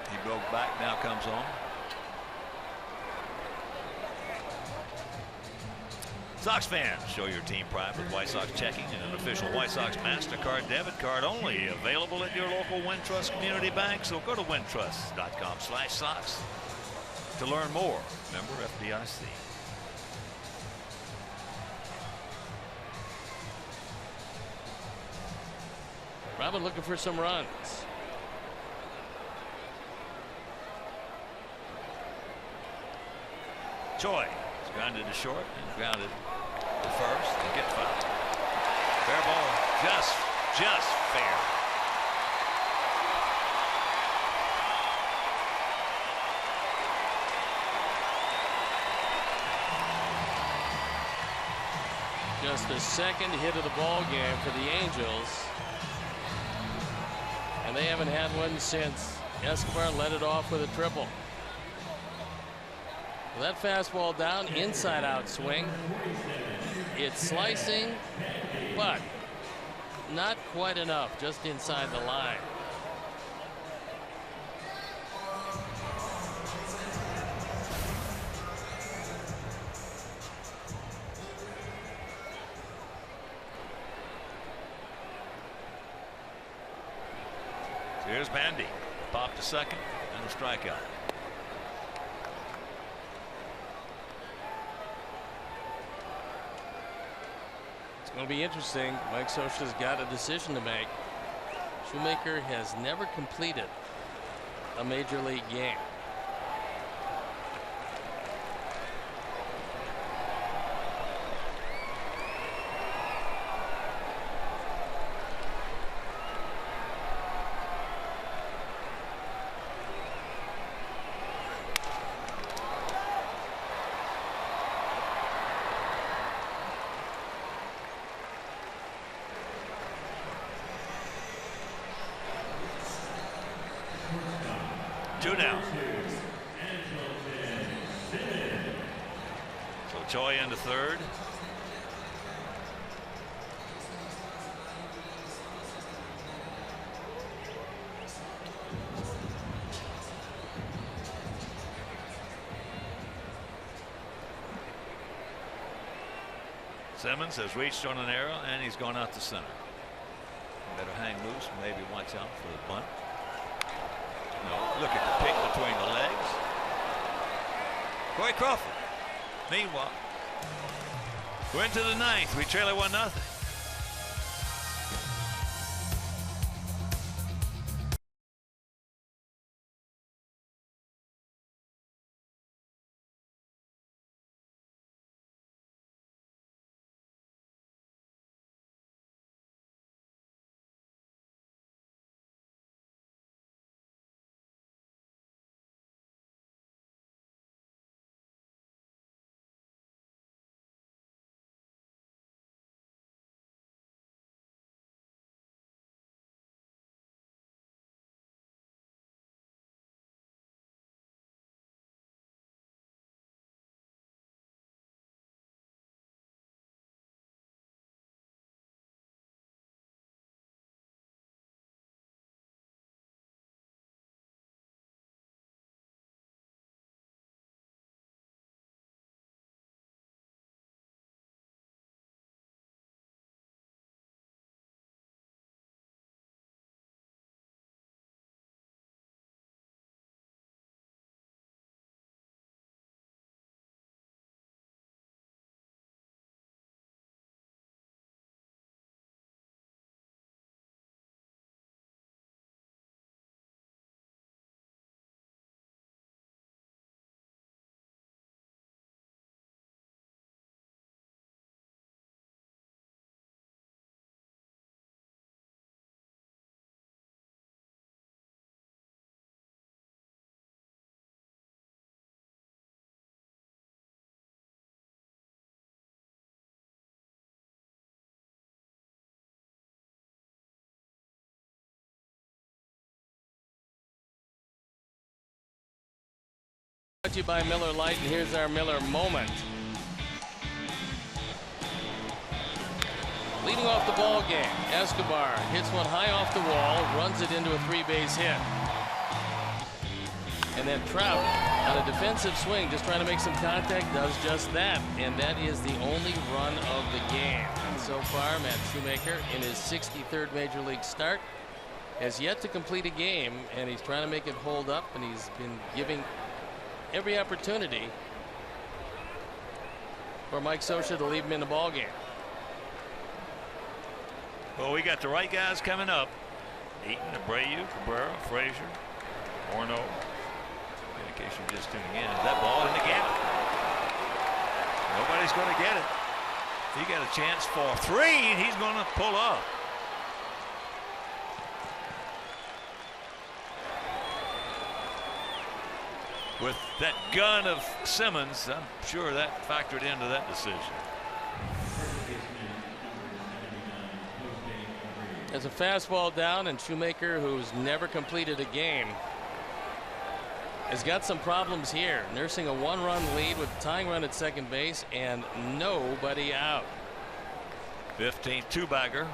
S1: He broke back, now comes on. Sox fans, show your team pride with White Sox checking and an official White Sox MasterCard debit card only available at your local Wintrust Community Bank. So go to wintrust.com/Sox to learn more. Member FDIC.
S2: Robin looking for some runs.
S1: Choi is grounded to short and grounded to first and get fouled. Fair ball, just fair.
S2: Just the second hit of the ball game for the Angels, and they haven't had one since Escobar led it off with a triple. That fastball down, inside out swing. It's slicing, but not quite enough, just inside the line.
S1: Here's Bandy. Pop to second and a strikeout.
S2: It's going to be interesting. Mike Scioscia's got a decision to make. Shoemaker has never completed a major league game.
S1: Two down. So Choi into third. Simmons has reached on an arrow and he's gone out to center. Better hang loose, maybe watch out for the bunt. No, look at the pick between the legs. Corey Crawford. Meanwhile, we're into the ninth. We trail at 1-0.
S2: Brought to you by Miller Lite, and here's our Miller moment. Leading off the ball game, Escobar hits one high off the wall, runs it into a three-base hit. And then Trout, on a defensive swing, just trying to make some contact, does just that. And that is the only run of the game. And so far, Matt Shoemaker, in his 63rd Major League start, has yet to complete a game, and he's trying to make it hold up, and he's been giving every opportunity for Mike Scioscia to leave him in the ball game.
S1: Well, we got the right guys coming up. Eaton, Abreu, Cabrera, Frazier, Orno. In case you're just tuning in, is that ball in the gap? Nobody's going to get it. He got a chance for three, and he's going to pull up. With that gun of Simmons, I'm sure that factored into that decision.
S2: There's a fastball down, and Shoemaker, who's never completed a game, has got some problems here. Nursing a one-run lead with a tying run at second base and nobody out.
S1: 15th two-bagger.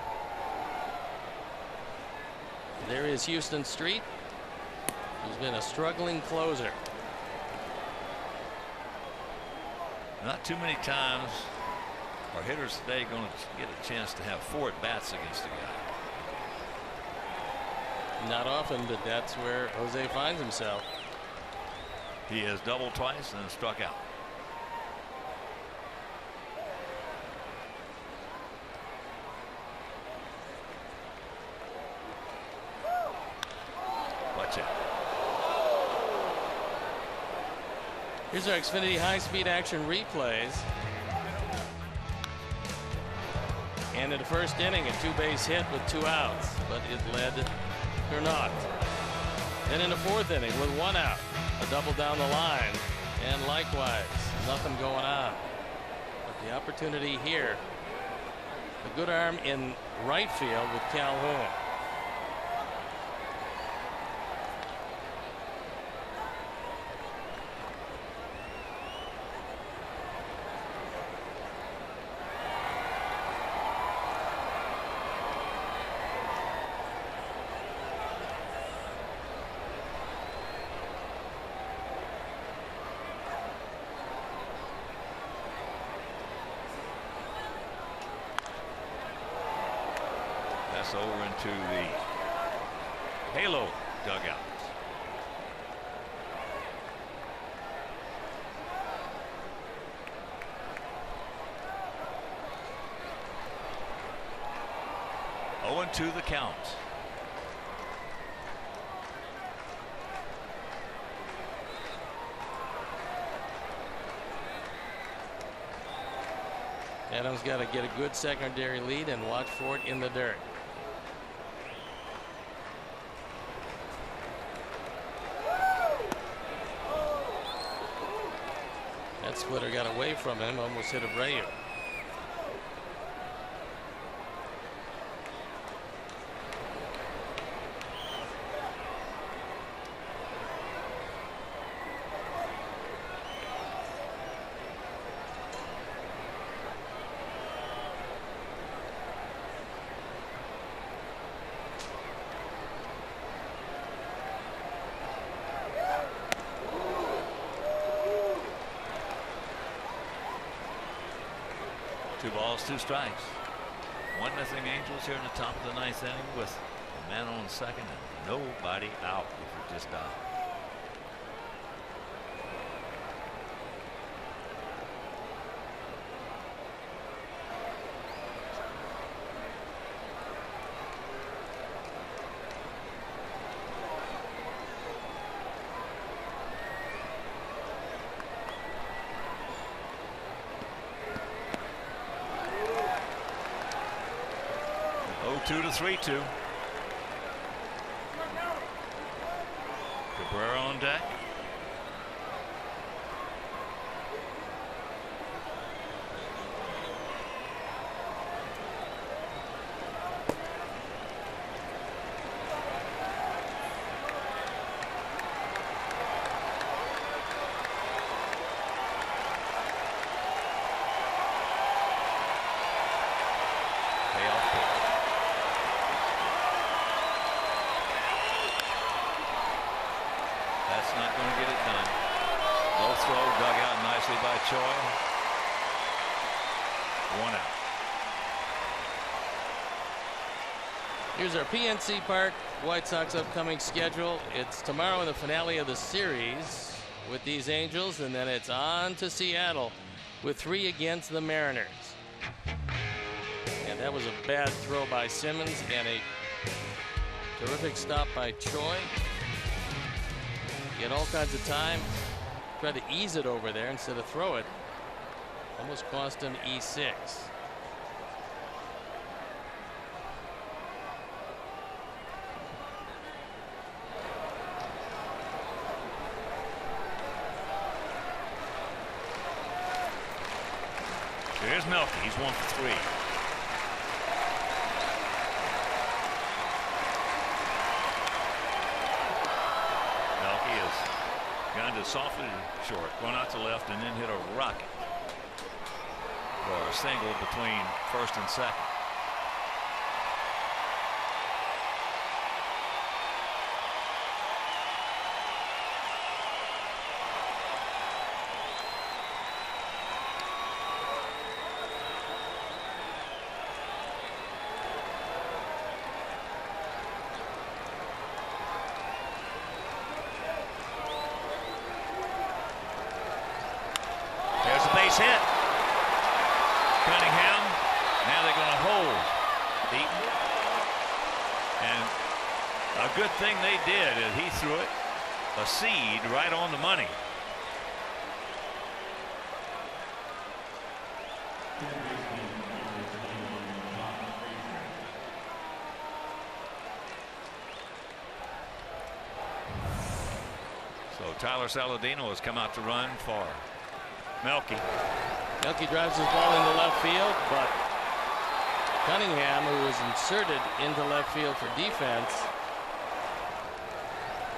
S2: There is Houston Street, who's been a struggling closer.
S1: Not too many times are hitters today going to get a chance to have 4 at-bats against a guy.
S2: Not often, but that's where Jose finds himself.
S1: He has doubled twice and struck out. Watch it.
S2: Here's our Xfinity high-speed action replays. And in the first inning, a two-base hit with 2 outs, but it led Gernot. Then in the fourth inning with 1 out, a double down the line, and likewise, nothing going on. But the opportunity here, a good arm in right field with Calhoun.
S1: Over into the Halo dugout. Oh, and 2 the count.
S2: Adams got to get a good secondary lead and watch for it in the dirt. That splitter got away from him, almost hit Abreu.
S1: Two balls, 2 strikes. 1-0 Angels here in the top of the 9th inning with a man on second and nobody out if it just died. Two to 3-2. Cabrera on deck. Not going to get it done. Low throw, dug out nicely by Choi. 1 out.
S2: Here's our PNC Park White Sox upcoming schedule. It's tomorrow in the finale of the series with these Angels, and then it's on to Seattle with 3 against the Mariners. And that was a bad throw by Simmons and a terrific stop by Choi. Get all kinds of time. Tried to ease it over there instead of throw it. Almost cost him E6.
S1: Here's Melky. He's 1 for 3. Kind of softly short, going out to left, and then hit a rocket for a single between first and second. He's hit. Cunningham. Now they're going to hold Eaton. And a good thing they did is he threw it a seed right on the money. So Tyler Saladino has come out to run for Melky.
S2: Melky drives his ball into left field, but Cunningham, who was inserted into left field for defense,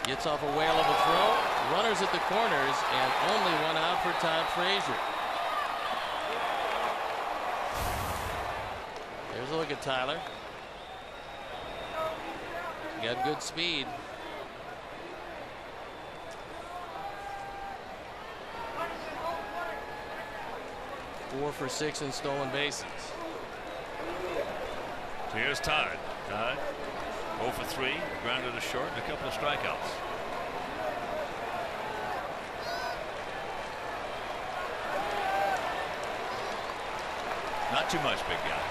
S2: gets off a whale of a throw. Runners at the corners, and only one out for Todd Frazier. There's a look at Tyler. Got good speed. Four for 6 in stolen bases.
S1: So here's Todd. Todd 0 for 3, grounded to short, and a couple of strikeouts. Not too much, big guy.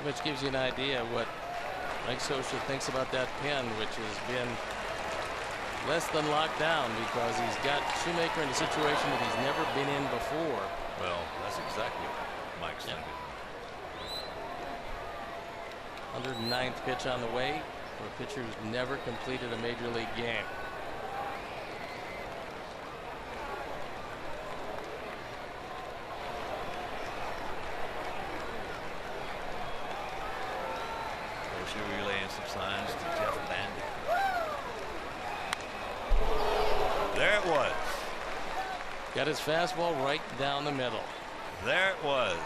S2: Which gives you an idea what Mike Scioscia thinks about that pen, which has been less than locked down because he's got Shoemaker in a situation that he's never been in before.
S1: Well, that's exactly what Mike's thinking.
S2: 109th pitch on the way for a pitcher who's never completed a major league game.
S1: Relaying some signs to Jeff Bandy. There it was.
S2: Got his fastball right down the middle.
S1: There it was.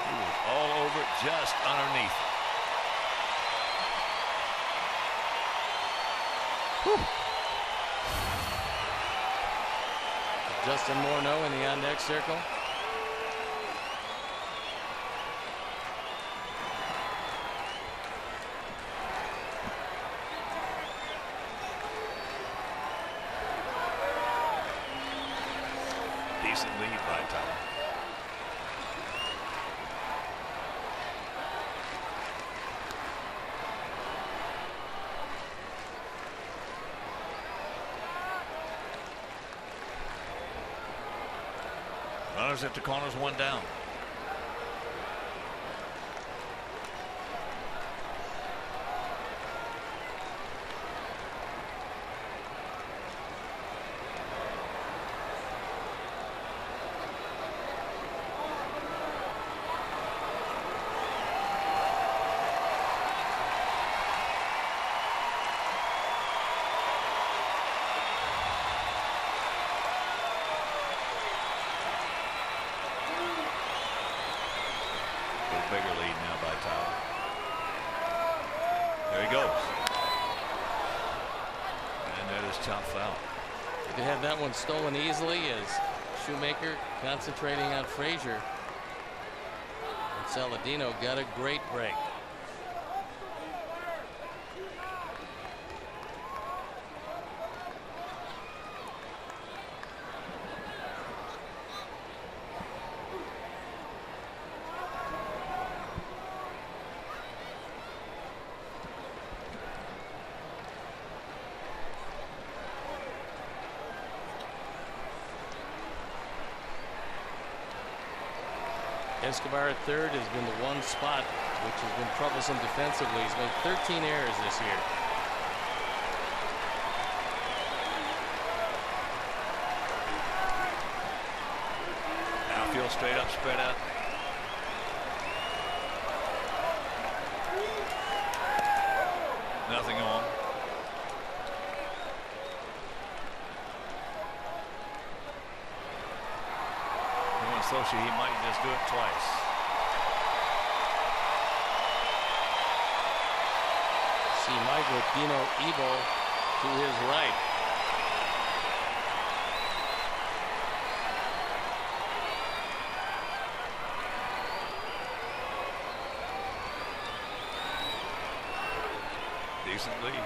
S1: He was all over it, just underneath it. Whew.
S2: Justin Morneau in the on-deck circle.
S1: Decent lead by Tyler. Runners at the corners, one down. Bigger lead now by Tyler. There he goes. And that is chopped foul.
S2: To have that one stolen easily as Shoemaker concentrating on Frazier. And Saladino got a great break. Escobar at third has been the one spot which has been troublesome defensively. He's made 13 errors this year.
S1: Outfield straight up, spread out. Nothing on. Scioscia, he might just do it twice.
S2: See Mike with Dino Ebel to his right.
S1: Decent lead.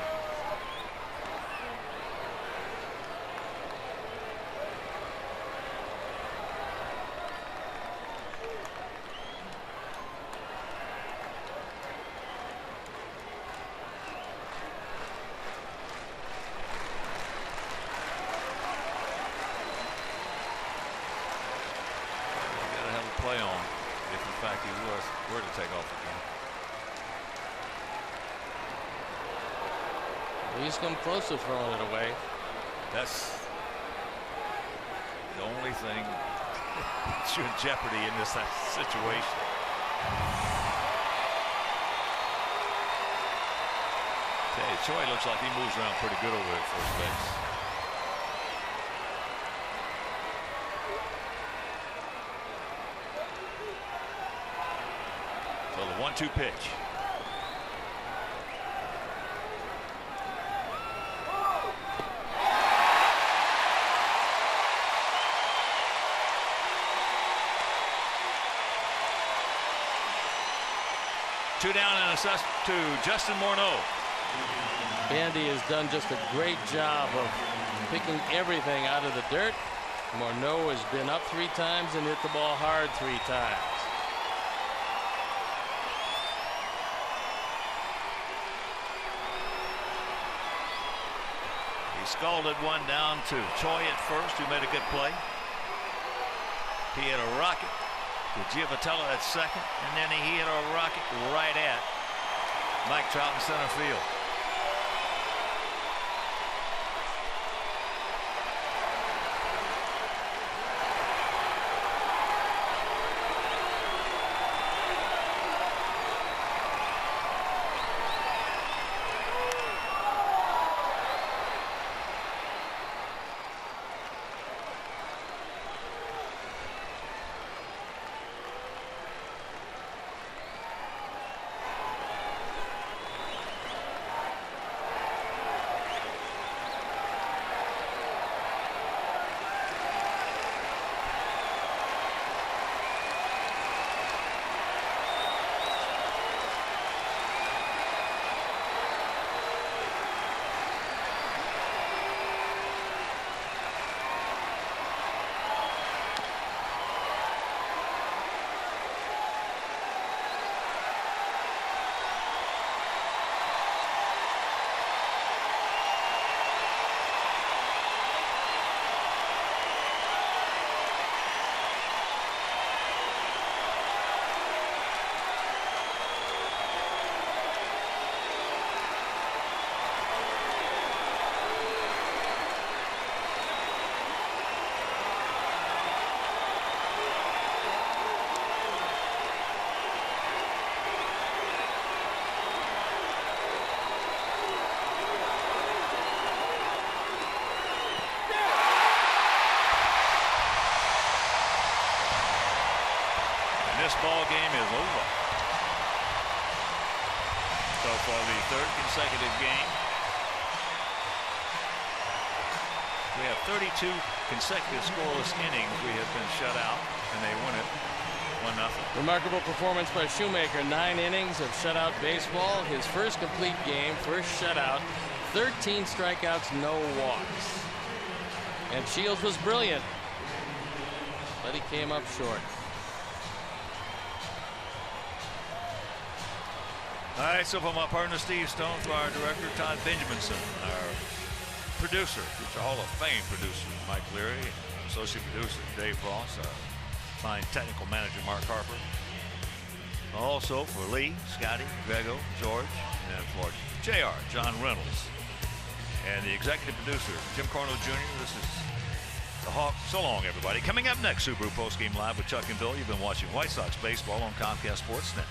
S1: Play on if in fact he were to take off again.
S2: He's come close to throwing it away.
S1: That's the only thing that's in jeopardy in this situation. Okay, Choi looks like he moves around pretty good over at first base. So the 1-2 pitch. Two down and assessed to Justin Morneau.
S2: Bandy has done just a great job of picking everything out of the dirt. Morneau has been up 3 times and hit the ball hard 3 times.
S1: He scalded one down to Choi at first, who made a good play. He hit a rocket to Giavatello at second, and then he hit a rocket right at Mike Trout in center field. This ball game is over. So for the 3rd consecutive game, we have 32 consecutive scoreless innings. We have been shut out, and they win it 1-0.
S2: Remarkable performance by Shoemaker. 9 innings of shutout baseball. His first complete game, first shutout. 13 strikeouts, no walks. And Shields was brilliant, but he came up short.
S1: All right, so from our partner Steve Stone to our director Todd Benjaminson, our producer, future Hall of Fame producer Mike Leary, associate producer Dave Ross, our fine technical manager Mark Harper. Also for Lee, Scotty, Grego, George, and for JR, John Reynolds, and the executive producer Jim Cornell Jr. This is the Hawk. So long, everybody. Coming up next, Subaru Postgame Live with Chuck and Bill. You've been watching White Sox baseball on Comcast Sportsnet.